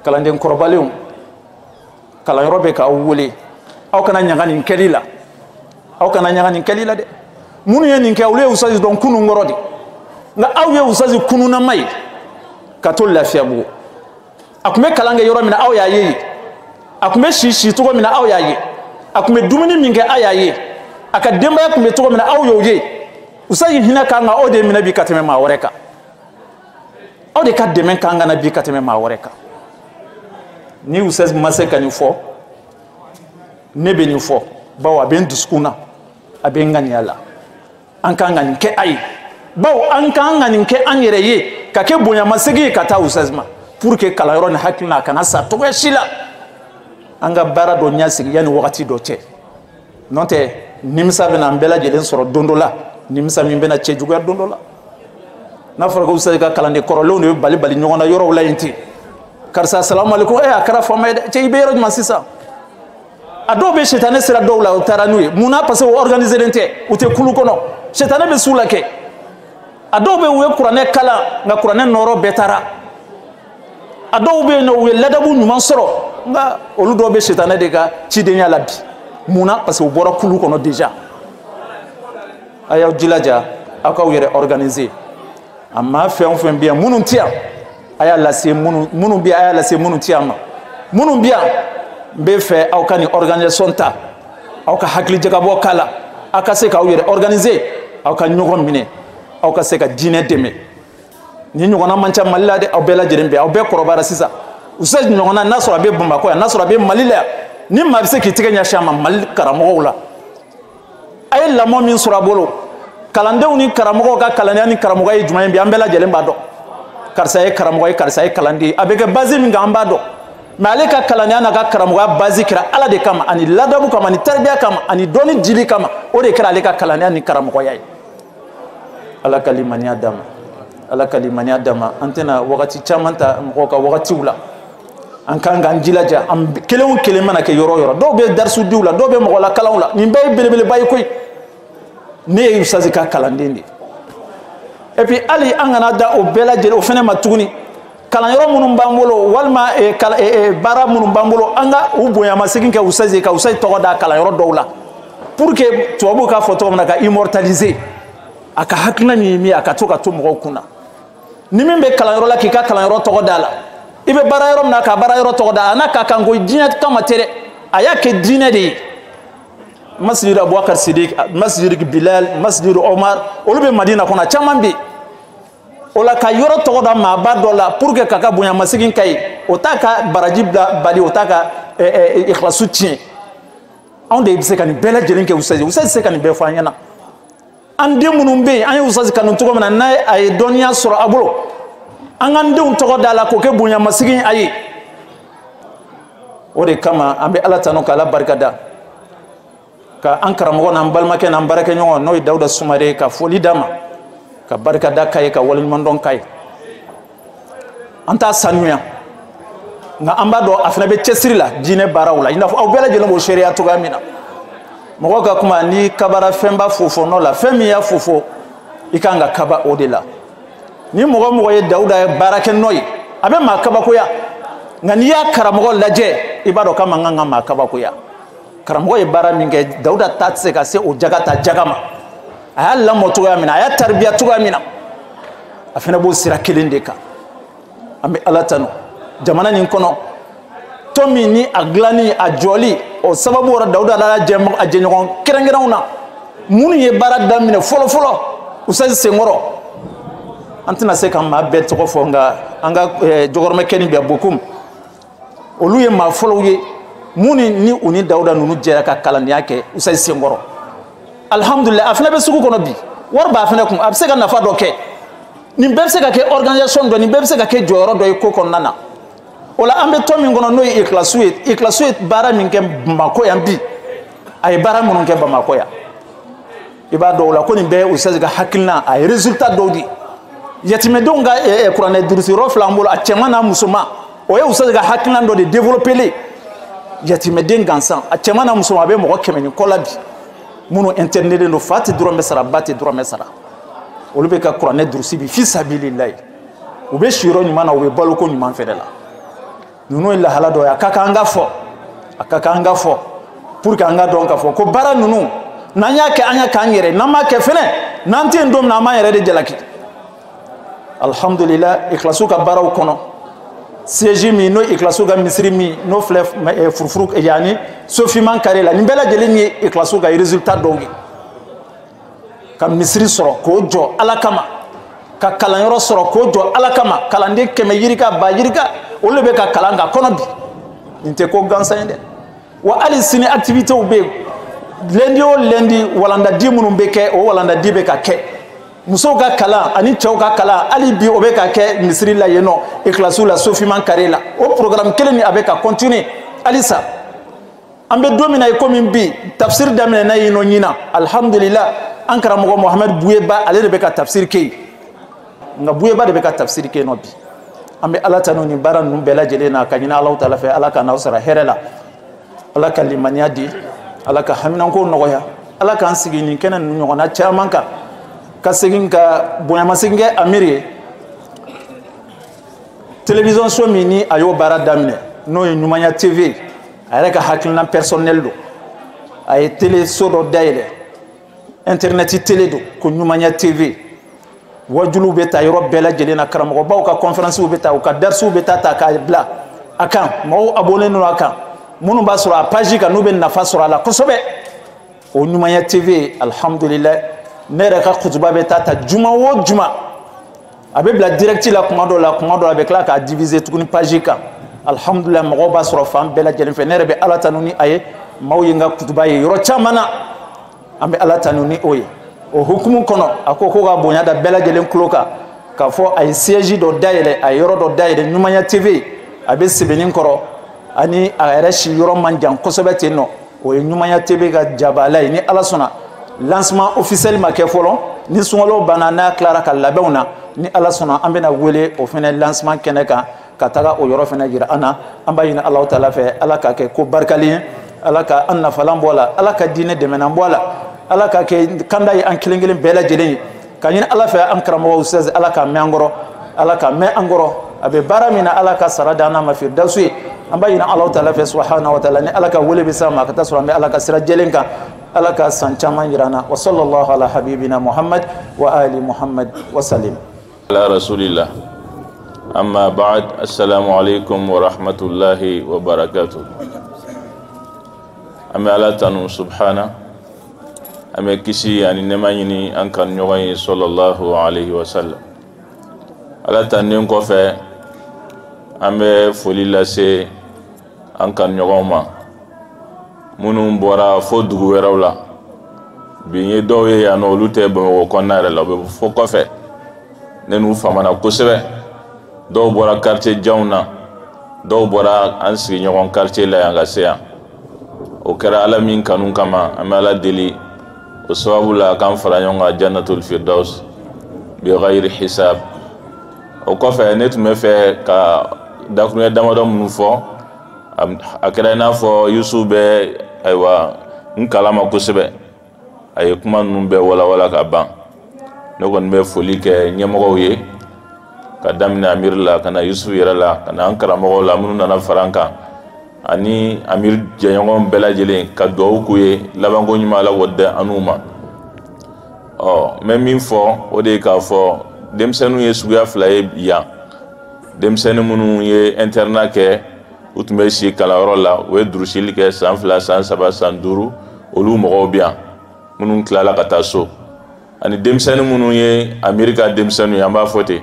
Speaker 5: kalanden kɔrɔbalenw kalanyɔrɔ bɛ k'aw wele aw kana ɲaga nin kɛli la aw kana ɲaga nin kɛli la dɛ minnu ye nin kɛ olu ye usazi dɔn kunun kɔrɔ de nka aw ye usazi kununnama ye ka to lafiyabugu a tun bɛ kalan kɛ yɔrɔ min na aw y'a ye a tun bɛ si cogo min na aw y'a ye a tun bɛ dumuni min kɛ aw y'a ye a ka denbaya tun bɛ cogo min na aw y'o ye usazi hinɛ kan ka aw de minɛ bi ka tɛmɛ maa wɛrɛ kan aw de ka dɛmɛ kan ka na bi ka tɛmɛ maa wɛrɛ kan ni usazi ma se ka nin fɔ ne bɛ nin fɔ bawo a bɛ n dusukun na a bɛ n ŋaniya la an kan ka nin kɛ a ye bawo an kan ka nin kɛ an yɛrɛ ye ka kɛ bonyamasegin ye ka taa usazi ma pour que kalanyɔrɔ ni hakilina a kana sa cogoya si la an ka baara dɔ ɲɛsigi yanni wagati dɔ cɛ n'o tɛ nimisa bɛna an bɛɛ lajɛlen sɔrɔ don dɔ la nimisa min bɛna cɛ juguya don dɔ la n'a fɔra ko usazi ka kalanden kɔrɔlenw de bɛ bali ɲɔgɔn na yɔrɔw la yen ten karisa salamu alaikum a kɛra faama ye dɛ cɛ i bɛ yɔrɔ jumɛn sisan a dɔw bɛ sitanɛ sira dɔw la u taara n'u ye munna parce que o organisé len tɛ u tɛ kulu kɔnɔ sitanɛ bɛ s'u la kɛ a dɔw bɛ u ye kuranɛ kalan nka kuranɛ nɔrɔ bɛɛ taara a dɔw bɛ yen nɔ u ye ladabu ɲuman sɔrɔ nka olu dɔw bɛ sitanɛ de ka cidenya la bi Muna parce que bora kulu kono déjà ayaw jilaja akaw yere organiser amma fɛn bien munun tiya aya lase munun bi aya lase munun tiya ma munun biya be fɛ aw ka ni organisation ta aw ka hakili jagabɔ kala aw ka se ka aw yɛrɛ organiser aw ka ɲɔgɔn minɛ aw ka se ka diinɛ dɛmɛ ni ɲɔgɔnna man ca Mali la de aw bɛɛ lajɛlen bɛ aw bɛɛ kɔrɔbayara sisan ustaz ɲɔgɔnna n'a sɔrɔ a bɛ Bamakɔ yan n'a sɔrɔ a bɛ Mali la yan ni maa bɛ se k'i tɛgɛ ɲɛsin a ma Mali karamɔgɔw la a ye lamɔ min sɔrɔ a bolo kalandenw ni karamɔgɔw ka kalandenya ni karamɔgɔ ye jumɛn ye bi an bɛɛ lajɛlen b'a dɔn karisa ye karamɔgɔ ye karisa ye kalanden ye a bɛ kɛ base min kan an b'a dɔn mais ale ka kalandenya n'a ka karamɔgɔya base kɛra Ala de kama ani ladabu kama ani taribiya kama ani dɔnni dili kama o de kɛra ale ka kalandenya ni karamɔgɔya ye Ala ka limaniya d'a ma Ala ka limaniya d'a ma an tɛna wagati caman ta mɔgɔw ka wagatiw la an kan k'an jilaja an kelen o kelen mana kɛ yɔrɔ o yɔrɔ dɔw bɛ darisu diw la dɔw bɛ mɔgɔ lakalanw la nin bɛɛ ye belebeleba ye koyi ne ye ustaz ka kalanden de ye et puis hali an kana da o bɛɛ lajɛlen o fɛnɛ ma tuguni kalanyɔrɔ minnu b'an bolo walima baara minnu b'an bolo an ka u bonyamasegin kɛ ustaz ye ka ustaz tɔgɔ da kalanyɔrɔ dɔw la pour que tubabuw k'a fɔ tɔgɔ min na ka immortaliser a ka hakilina min ye min ye a ka to mɔgɔw kun na ni min bɛ kalanyɔrɔ la k'i ka kalanyɔrɔ tɔgɔ da la i bɛ baara yɔrɔ min na k'a baara yɔrɔ tɔgɔ da a n'a ka kan ko diinɛ kama tɛ dɛ a y'a kɛ diinɛ de ye masjid Abubakar Sidik masjid Bilal masjid Omar olu bɛ Madina kɔnɔ caman bɛ yen o la ka yɔrɔ tɔgɔ da maaba dɔ la pour que ka ka bonyamasegin ka ye o t'a ka baraji bali o t'a ka ikhlasu tiɲɛ anw de bɛ se ka nin bɛɛ lajɛlen kɛ ustaz tɛ se ka nin bɛɛ fɔ an ɲɛna an den minnu bɛ yen an ye ustaz kanu cogo min na n'a a ye dɔnniya sɔrɔ a bolo an k'an denw tɔgɔ da la k'o kɛ bonyamasegin a ye o de kama an bɛ Ala tanu k'Ala barikada ka an karamɔgɔ n'an balimakɛ n'an baarakɛɲɔgɔn n'o ye Dawuda Sumare ka foli d'a ma ka barikada k'a ye ka waleɲumandɔn k'a ye an t'a sanuya nka an b'a dɔn a fana bɛ cɛsiri la diinɛ baaraw la i n'a fɔ aw bɛɛ lajɛlen b'o sariya cogoya min na mɔgɔ ka kuma ni kabara fɛnba fofɔnɔ la fɛn min y'a fofo i kan ka kaba o de la ni mɔgɔ mɔgɔ ye Dawuda ye baarakɛ nɔ ye a bɛ maa kabakoya nka n'i y'a karamɔgɔ lajɛ i b'a dɔn k'a man kan ka maa kabakoya karamɔgɔ ye baara min kɛ Dawuda ta tɛ se ka se o jaga ta jaga ma a y'a lamɔ cogoya min na a y'a taribiya cogoya min na a fana b'o sira kelen de kan an bɛ Ala tanu jamana nin kɔnɔ tɔn min ni a dilanni a jɔli o sababu yɔrɔ Dawuda la a jɛɲɔgɔn kɛrɛnkɛrɛnw na minnu ye baara daminɛ fɔlɔ ustaz Senkɔrɔ an tɛna se ka maa bɛɛ tɔgɔ fɔ nka an ka jɔkɔrɔmɛkɛni bɛ Bokum olu ye maa fɔlɔw ye minnu ni u ni Dawuda ninnu jɛra ka kalandenya kɛ ustaz Senkɔrɔ alhamdulillah a fana bɛ sugu kɔnɔ bi wari b'a fana kun a bɛ se ka nafa dɔ kɛ nin bɛɛ bɛ se ka kɛ organisation dɔ nin bɛɛ bɛ se ka kɛ jɔyɔrɔ dɔ ye ko kɔnɔna na o la an bɛ tɔn min kɔnɔ n'o ye ikhlasu ye ikhlasu ye baara min kɛ Bamakɔ yan bi a ye baara minnu kɛ Bamakɔ yan i b'a dɔn o la ko nin bɛɛ ye ustaz ka hakilina a ye résultat dɔw di yatimɛdenw ka kuranɛ durusiyɔrɔ fila an bolo a cɛman n'a musoman o ye ustaz ka hakilina dɔ de développé le yatimɛden gansan a cɛman n'a musoman a bɛ mɔgɔ 100 ni kɔ la bi minnu internelen don fa tɛ dɔrɔmɛ sara ba tɛ dɔrɔmɛ sara olu bɛ ka kuranɛ durusi bi fi sabilillahi u bɛ si yɔrɔ ɲuman na u bɛ baloko ɲuman fɛnɛ la ninnu ye lahala dɔ ye a ka kan an ka fɔ pour que an ka dɔn k'a fɔ ko baara ninnu n'an y'a kɛ an y'a k'an yɛrɛ n'an m'a kɛ fɛnɛ n'an tɛ yen don min na an b'an yɛrɛ de jalaki alhamdulillah ikhlasu ka baaraw kɔnɔ siège min n'o ikhlasu ka misiri min n'o filɛ furufuru yani sofiman kare la nin bɛɛ lajɛlen ye ikhlasu ka résultat dɔw ye ka misiri sɔrɔ k'o jɔ Ala kama ka kalanyɔrɔ sɔrɔ k'o jɔ Ala kama kalanden 100 yirika ba yirika olu de bɛ ka kalan ka kɔnɔ bi nin tɛ ko gansan ye dɛ wa hali sini activitéw bɛ yen lundi o lundi walandadi minnu bɛ kɛ o walandadi bɛ ka kɛ musow ka kalan ani cɛw ka kalan hali bi o bɛ ka kɛ misiri la yen nɔ ikhlasu la sofiman kare la o programme kelen ni a bɛ ka continuer halisa an bɛ don min na i komi bi tafsir daminɛna yen nɔ ɲinan alhamdulillah an karamɔgɔ Mohamed Buyeba ale de bɛ ka tafsir kɛ yen nka Buyeba de bɛ ka tafsir kɛ yen nɔ bi an bɛ Ala tanu nin baara ninnu bɛɛ lajɛlen na ka ɲini Alahu Taala fɛ Ala ka n'aw sara hɛrɛ la Ala ka limaniya di Ala ka haminanko nɔgɔya Ala k'an sigi nin kɛnɛ ninnu ɲɔgɔnna caman kan ka segin ka bonyamasegin kɛ Amir ye télévision so min ni a y'o baara daminɛ n'o ye Ɲumanya TV a yɛrɛ ka hakilina personnel don a ye télé so dɔ dayɛlɛ internet télé do ko ɲumanya tv wajulu bɛ taa yɔrɔ bɛɛ lajɛlen na karamɔgɔbaw ka conférence bɛ taa u ka darsiw bɛ taa ta k'a bila a kan mɔgɔw abonné no a kan minnu b'a sɔrɔ a page kan n'u bɛ nafa sɔrɔ a la kosɛbɛ o ɲumanya tv alhamdulillah ne yɛrɛ ka kutuba bɛ taa ta juma o juma a bɛ bila direct la kuma dɔ la a bɛ tila k'a diviser tuguni page kan alhamdulillah mɔgɔw b'a sɔrɔ fan bɛɛ lajɛlen fɛ ne yɛrɛ bɛ ala tanu ni a ye maaw ye n ka kutuba ye yɔrɔ caman na an bɛ ala tanu ni o ye o hukumu kɔnɔ a ko ka bonya da bɛɛ lajɛlen tulo kan k'a fɔ a ye siège dɔ dayɛlɛ a ye yɔrɔ dɔ dayɛlɛ ɲumanya tv a bɛ sɛbɛnni kɔrɔ ani a yɛrɛ si yɔrɔ man jan kosɛbɛ ten nɔ o ye ɲumanya tv ka jabala ye ni ala sɔnna lancement officiel ma kɛ fɔlɔ ni sunkalo banna n'a tilara ka labɛnw na ni ala sɔnna an bɛna wele o fɛnɛ lancement kɛnɛ kan ka taga o yɔrɔ fɛnɛ jira an na an b'a ɲini alahu taala fɛ ala k'a kɛ ko barikalen ye ala ka an nafalan bɔ a la ala ka diinɛ dɛmɛnan bɔ a la ala ka kɛ kanda ye an kelen kelen bɛɛ lajɛlen ye ka ɲini ala fɛ an karamɔgɔw sɛze ala ka mɛn an kɔrɔ ala ka mɛn an kɔrɔ a bɛ baara min na ala ka sara d'an ma firdawsi ye an b'a ɲini alahu taala fɛ subhanahu wa taala ni ala ka wele bɛ s'a ma ka taa sɔrɔ an bɛ ala ka sira jɛlen kan ala ka san caman jira an na wa sallallahu ala habibina muhammad wa ali muhammad wa salim
Speaker 6: ala rasulillah amma ba'd assalamu alaikum wa rahmatullahi wa barakatuh an bɛ ala tanu subhana an bɛ kisi ani nɛɛma ɲini an kan ɲɔgɔn ye sallallahu alaihi wa sallam ala tannen kɔfɛ an bɛ foli lase an kan ɲɔgɔn ma minnu bɔra fo dugu wɛrɛw la bi ye dɔw ye yan nɔ olu tɛ Bamakɔ kɔnɔna yɛrɛ la u bɛ fo kɔfɛ ne n'u famana kosɛbɛ dɔw bɔra quartier janw na dɔw bɔra an sigiɲɔgɔn quartier la yan ka se yan o kɛra ala min kanu kama an bɛ ala deli o sababu la k'an fara ɲɔgɔn kan jannatul firdaus bi ghayri hisab o kɔfɛ ne tun bɛ fɛ ka dakuruɲɛ damadɔ minnu fɔ a kɛra i n'a fɔ Yusu bɛ ayiwa n kalama kosɛbɛ a ye kuma ninnu bɛɛ walawala ka ban ne kɔni bɛ foli kɛ ɲɛmɔgɔw ye ka daminɛ amir la ka na Yusu yɛrɛ la ka na an karamɔgɔw la minnu nana fara an kan ani amir jɛɲɔgɔn bɛɛ lajɛlen ka dugawu k'u ye labanko ɲuman ala k'o di an'u ma n bɛ min fɔ o de ye k'a fɔ denmisɛnninw ye suguya fila ye yan denmisɛnnin minnu ye internat kɛ u tun bɛ si kalanyɔrɔ la u ye durusili kɛ san 2 san 3 san 5 olu mɔgɔw bɛ yan minnu tilala ka taa so ani denmisɛnnin minnu ye Amerika denmisɛnninw ye an b'a fɔ ten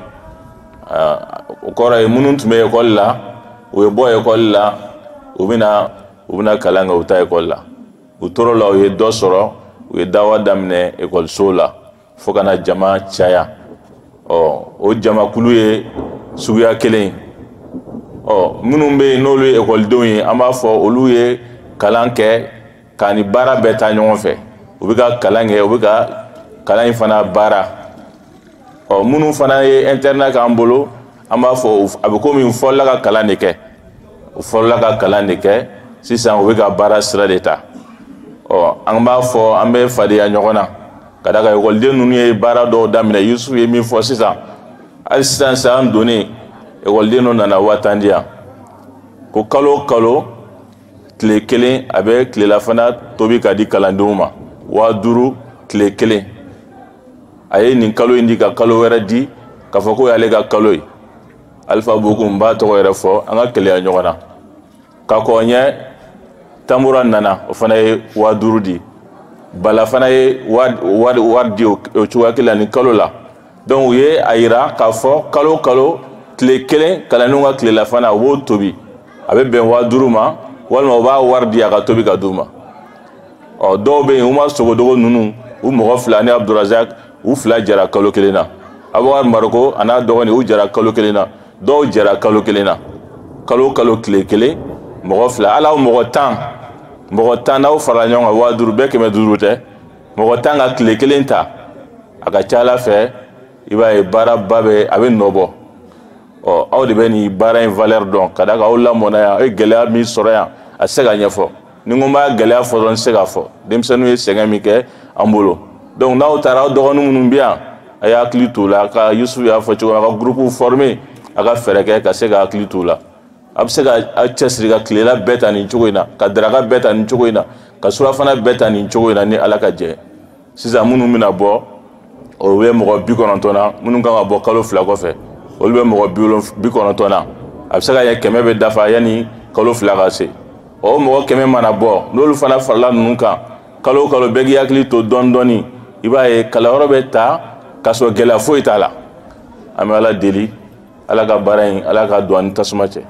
Speaker 6: o kɔrɔ ye minnu tun bɛ ekɔli la u ye bɔ ekɔli la u bɛna kalan kɛ u ta ekɔli la u tora la u ye dɔ sɔrɔ u ye dawa daminɛ ekɔliso la fo kana jama caya o jamakulu ye suguya kelen minnu bɛ yen n'olu ye ekɔlidenw ye an b'a fɔ olu ye kalan kɛ k'a ni baara bɛɛ taa ɲɔgɔn fɛ u bɛ ka kalan kɛ u bɛ ka kalan in fana baara minnu fana ye internat k'an bolo an b'a fɔ a bɛ komi u fɔlɔla ka kalan de kɛ u fɔlɔla ka kalan de kɛ sisan u bɛ ka baara sira de ta an b'a fɔ an bɛ fadenya ɲɔgɔn na ka da kan ekɔliden ninnu ye baara dɔw daminɛ Yusu ye min fɔ sisan hali sisan san donnen ekɔliden dɔ nana 1000 di yan ko kalo o kalo tile kelen a bɛ tilelafana tobi ka di kalandenw ma 5000 tile kelen a ye nin kalo in di ka kalo wɛrɛ di k'a fɔ ko y'ale ka kalo ye Alifa Buku n b'a tɔgɔ yɛrɛ fɔ an ka keleya ɲɔgɔn na ka kɔn ɲɛ Tamura nana o fana ye 5000 di Bala fana ye wari di o cogoya kelen ni kalo la donc u ye a yira k'a fɔ kalo o kalo tile kelen kalandenw ka tilelafana u b'o tobi a bɛ bɛn 5000 ma walima u b'a wari di a ka tobi ka d'u ma dɔw bɛ yen u ma sogodogo ninnu u mɔgɔ 2 ni Abdurazak u 2 jara kalo kelen na Abubakar Maroko a n'a dɔgɔnin u jara kalo kelen na dɔw jara kalo kelen na kalo o kalo tile kelen mɔgɔ 2 ala mɔgɔ 10 n'aw farala ɲɔgɔn kan 5000 bɛɛ 500 tɛ mɔgɔ 10 ka tile kelen ta a ka ca Ala fɛ i b'a ye baaraba bɛ a bɛ nɔbɔ aw de bɛ nin baara in valeur dɔn ka da kan aw lamɔna yan aw ye gɛlɛya min sɔrɔ yan a se ka ɲɛfɔ ni n ko n b'a gɛlɛya fɔ dɔrɔn n se ka fɔ denmisɛnninw ye sɛgɛn min kɛ an bolo donc n'aw taara aw dɔgɔnin minnu bɛ yan a y'a hakili t'u la ka Yusu y'a fɔ cogo min a ka groupe former a ka fɛɛrɛ kɛ ka se ka hakili t'u la a bɛ se ka aw cɛsiri ka tilela bɛɛ ta nin cogo in na ka daraka bɛɛ ta nin cogo in na ka surafana beta ni cogo ina ni ala ka jɛ sisan minnu bɛna bɔ o bɛ mɔgɔ 90 na minnu kan ka bɔ kalo 2 kɔfɛ olu bɛ mɔgɔ 90 na a bɛ se ka kɛ 100 bɛ dafa yanni kalo 2 ka se o mɔgɔ 100 mana bɔ n'olu fana farala ninnu kan kalo kalo bɛɛ k'i hakili to dɔɔni dɔɔni i b'a ye kalanyɔrɔ bɛ ta ka sɔrɔ gɛlɛya foyi t'a la an bɛ ala deli ala ka baara in ala ka don ani tasuma cɛ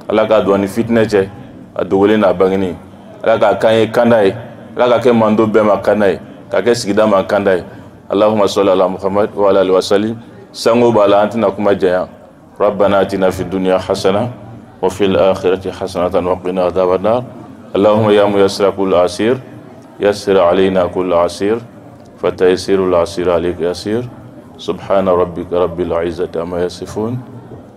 Speaker 6: ala ka don ani fitinɛ cɛ a dogolen n'a bangeni ala ka kan ye kanda ye ala ka kɛ mando bɛɛ ma kanda ye ka kɛ sigida ma kanda ye allahumma salli ala muhammad wa ala alihi wa sallim sango b'a la an tɛna kuma janya rabbana atina fid dunya hasana wa fil akhirati hasanatan wa qina adhaban nar allahumma ya muyassir kull asir yassir alayna kull asir fataysiru al asir alayka yasir subhana rabbika rabbil izzati amma yasifun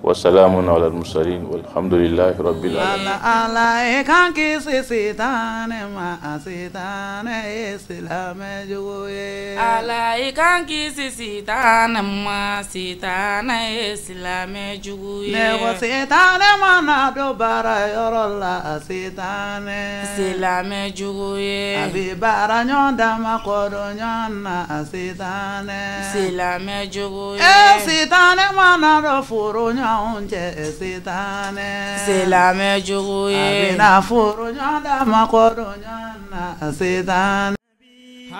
Speaker 6: وسلام على المرسلين والحمد لله رب العالمين.
Speaker 7: الله كان كيسي سيدان ما سيدان إسلام جوي. الله كان كيسي سيدان ما سيدان إسلام جوي. نو سيدان ما نادو برا يرى الله سيدان إسلام جوي. أبي برا نيوندا ما كورو نيانا سيدان إسلام جوي. سيدان ما نادو فورو Selame juguye abina furu nyanda makodo nyana sedan.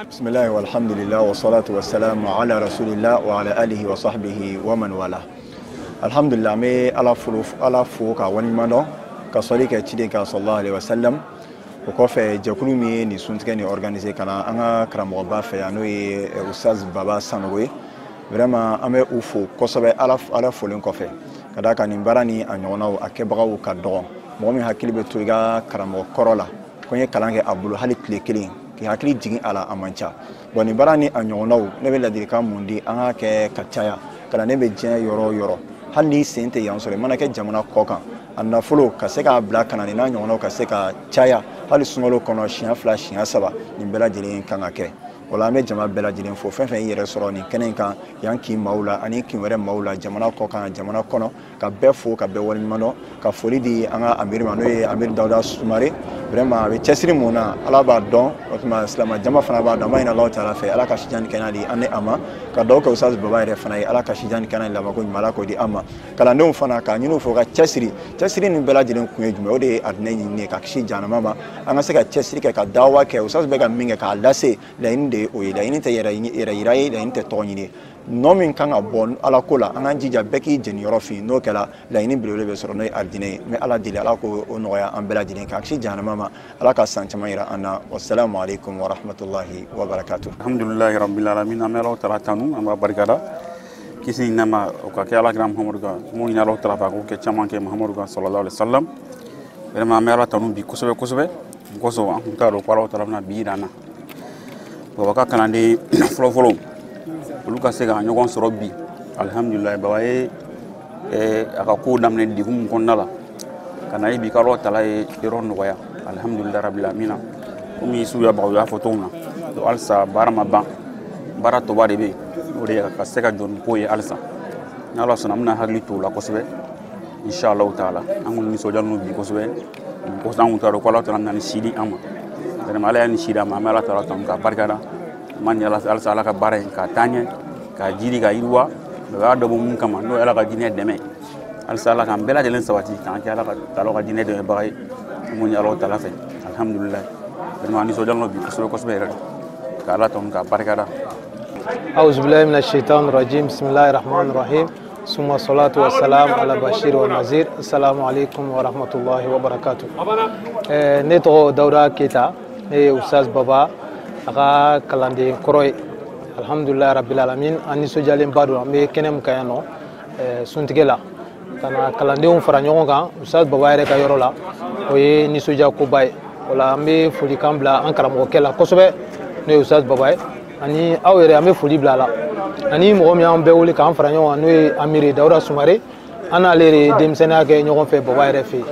Speaker 8: Bismillah walhamdulillah wa salatu wa salamu ala rasulillah wa ala alihi wa sahbihi wa man wala. Alhamdulillah me ala fo ka wani mano ka soli ka cide ka sallallahu alaihi wasallam o ko fe jakulu mi ni suntige ni organiser kana anga kramo ba fe ano ye Ustaz Baba Sanogo vraiment ame ufo kosobe ala folen ko fe kada ka ni barani anyona a kebagaw ka dogo mo mi hakili be turiga karamo korola ko ye kalange abulu hali kile kelen ki hakili jigin ala amancha boni barani anyona ne be ladiri ka mundi an ke kacaya kala ne be jɛ yoro hali sente yansore mana ke jamana kokan anna fulo ka se ka bla kana ni na anyona ka se ka caya hali sungolo kono shiya fla shiya saba ni bela jeli kan ke wala me jama bela jilen fo fen fen yere soro ni kenen kan yanki maula ani kin were maula jamana ko kan jamana kono ka be fo ka be wal mano ka foli di anga amir mano e amir dawda sumare vraiment be chesri mona ala ba don otuma islama jama fana ba don bayna allah taala fe ala ka shijan kanali ane ama ka do ka Ustaz Baba re fana ala ka shijan kanali la ko mala ko di ama kala ndum fana ka nyino fo ka chesri ni bela jilen ku jume o de adne ni ka shijana mama anga se ka chesri ka dawa ke Ustaz Bega minga ka lase la inde o ila ini te yera irai la inte tonyini no min kan abon ala kola an jija beki jeni yorofi no kala la ini bilole be soro no ardine me ala dile ala ko o noya an bela dine ka shi jana mama ala ka san chamaira ana wassalamu alaikum wa rahmatullahi wa barakatuh.
Speaker 9: Alhamdulillahi rabbil alamin amelo tara tanu amba barkada kisi nama o ka ke ala gram muhammadu ga mo ina lo tara ko ke chaman ke muhammadu ga sallallahu alaihi wasallam vraiment amelo tanu bi kusobe koso an taro palo tara na bi dana baba kanande folo olu ka se ka ɲɔgɔn sɔrɔ bi alhamdulillah baba ye aka ko daminɛ degun kɔnɔna la ka na ye bi kalo tala ye yɔrɔ nɔgɔya alhamdulillah rabbil alamin komi suya bagaw y'a fɔ cogo min na halisa baara ma ban baara tɔba de bɛ yen o de ye ka se ka jɔn ko ye halisa ni ala sɔnna an bɛna hakili to o la kosɛbɛ inshallah taala an kɔni nisɔndiyalen don bi kosɛbɛ kosɛbɛ an kun t'a dɔn ko ala tana bɛna ni si di an ma vraiment ala y'a ni si d'a ma an bɛ ala taala tanu k'a barikada man yala alsa ala ka baara in ka tanya ka jiri ka yirwa ba do mun kama no ala ka dinɛ dɛmɛ alsa ala kan bela delen sabati kan ke ala ka talo ka dinɛ dɛmɛ bagai mun yala taala fɛ alhamdulillah vraiment ni so jalno bi ko yɛrɛ ka ala ton ka barikada
Speaker 10: a'udhu billahi minash shaitanir rajim bismillahir rahmanir rahim summa salatu wassalam ala bashir wa nazir assalamu alaikum wa rahmatullahi wa barakatuh ne to Dawda Keita e Ustaz Baba aka kalande koroy alhamdulillah rabbil alamin ani sojalen badu me kenem kayano suntigela kana kalande on fara ɲɔgɔn kan Ustaz Baba yɛrɛ ka yɔrɔ la o ye ni soja ko bay wala an bɛ foli kan bila an karamɔgɔ kɛla kosɛbɛ n'o ye Ustaz Baba ye ani aw yɛrɛ an bɛ foli bila la ani mɔgɔ min an bɛɛ wele k'an fara ɲɔgɔn kan n'o ye Amiri Dawuda Sumare an n'ale de denmisɛnninya kɛ ɲɔgɔn fɛ Baba yɛrɛ fɛ yen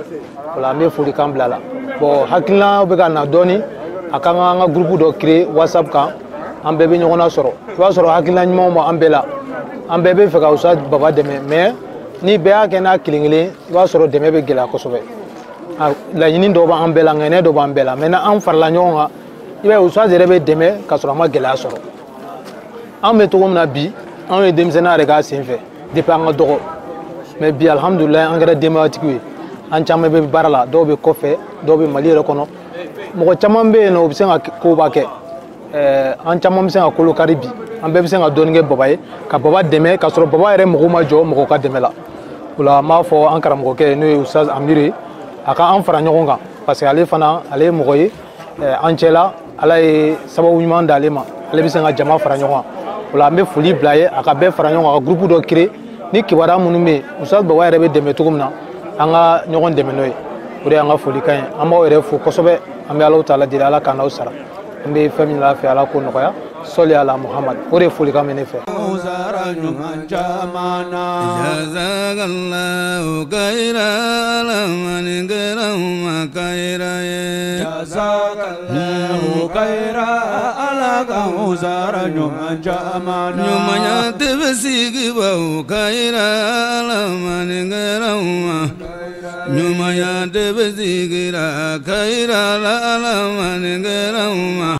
Speaker 10: wala an bɛ foli kan bila la bon hakilina bɛ ka na dɔɔni a kan an ka groupe dɔ créer WhatsApp kan an bɛɛ bɛ ɲɔgɔn na sɔrɔ i b'a sɔrɔ hakilina ɲumanw b'an bɛɛ la an bɛɛ bɛ fɛ ka Ustaz Baba dɛmɛ mais ni bɛɛ y'a kɛ n'a kelen kelen i b'a sɔrɔ dɛmɛ bɛ gɛlɛya kosɛbɛ laɲini dɔ b'an bɛɛ la ŋɛɲɛ dɔ b'an bɛɛ la mais n'an farala ɲɔgɔn kan i b'a ye ustaz yɛrɛ bɛ dɛmɛ ka sɔrɔ a ma gɛlɛya sɔrɔ an bɛ cogo min na bi an ye denmisɛnninya de k'a sen fɛ depuis an ka dɔgɔ mais bi alhamdulilayi an kɛra denbayatigiw ye an caman bɛ baara la dɔw bɛ kɔfɛ dɔw bɛ Mali yɛrɛ kɔnɔ mɔgɔ caman bɛ yen nɔ u bɛ se ka koba kɛ an caman bɛ se ka kolo kari bi an bɛɛ bɛ se ka dɔɔni kɛ baba ye ka baba dɛmɛ ka sɔrɔ baba yɛrɛ mɔgɔw ma jɔ mɔgɔ ka dɛmɛ la o la n b'a fɔ an karamɔgɔkɛ n'o ye ustaz Amiru ye a ka an fara ɲɔgɔn kan parce que ale fana ale ye mɔgɔ ye an cɛla ala ye sababu ɲuman d'ale ma ale bɛ se ka jama fara ɲɔgɔn kan o la an bɛ foli bila ye a ka bɛɛ fara ɲɔgɔn kan a ka groupe dɔ créer ni kibaruya minnu bɛ yen ustaz baba yɛrɛ bɛ dɛmɛ cogo min na an ka ɲɔgɔn dɛmɛ n'o ye o de y'an ka folikan ye an b'aw yɛrɛ fo kosɛbɛ an bɛ Alahu taala deli ala k'an n'aw sara an bɛ fɛn min fɛ ala k'o nɔgɔya sɔli ala Muhammad o de ye folikan bɛ ne fɛ.
Speaker 1: jazakallahu khairan ala man karama khairaye jazakallahu khairan ala kausara nyuma jamana nyuma ya tebesigi ba khairan ala man karama nyuma ya tebesigi ra khairan ala man karama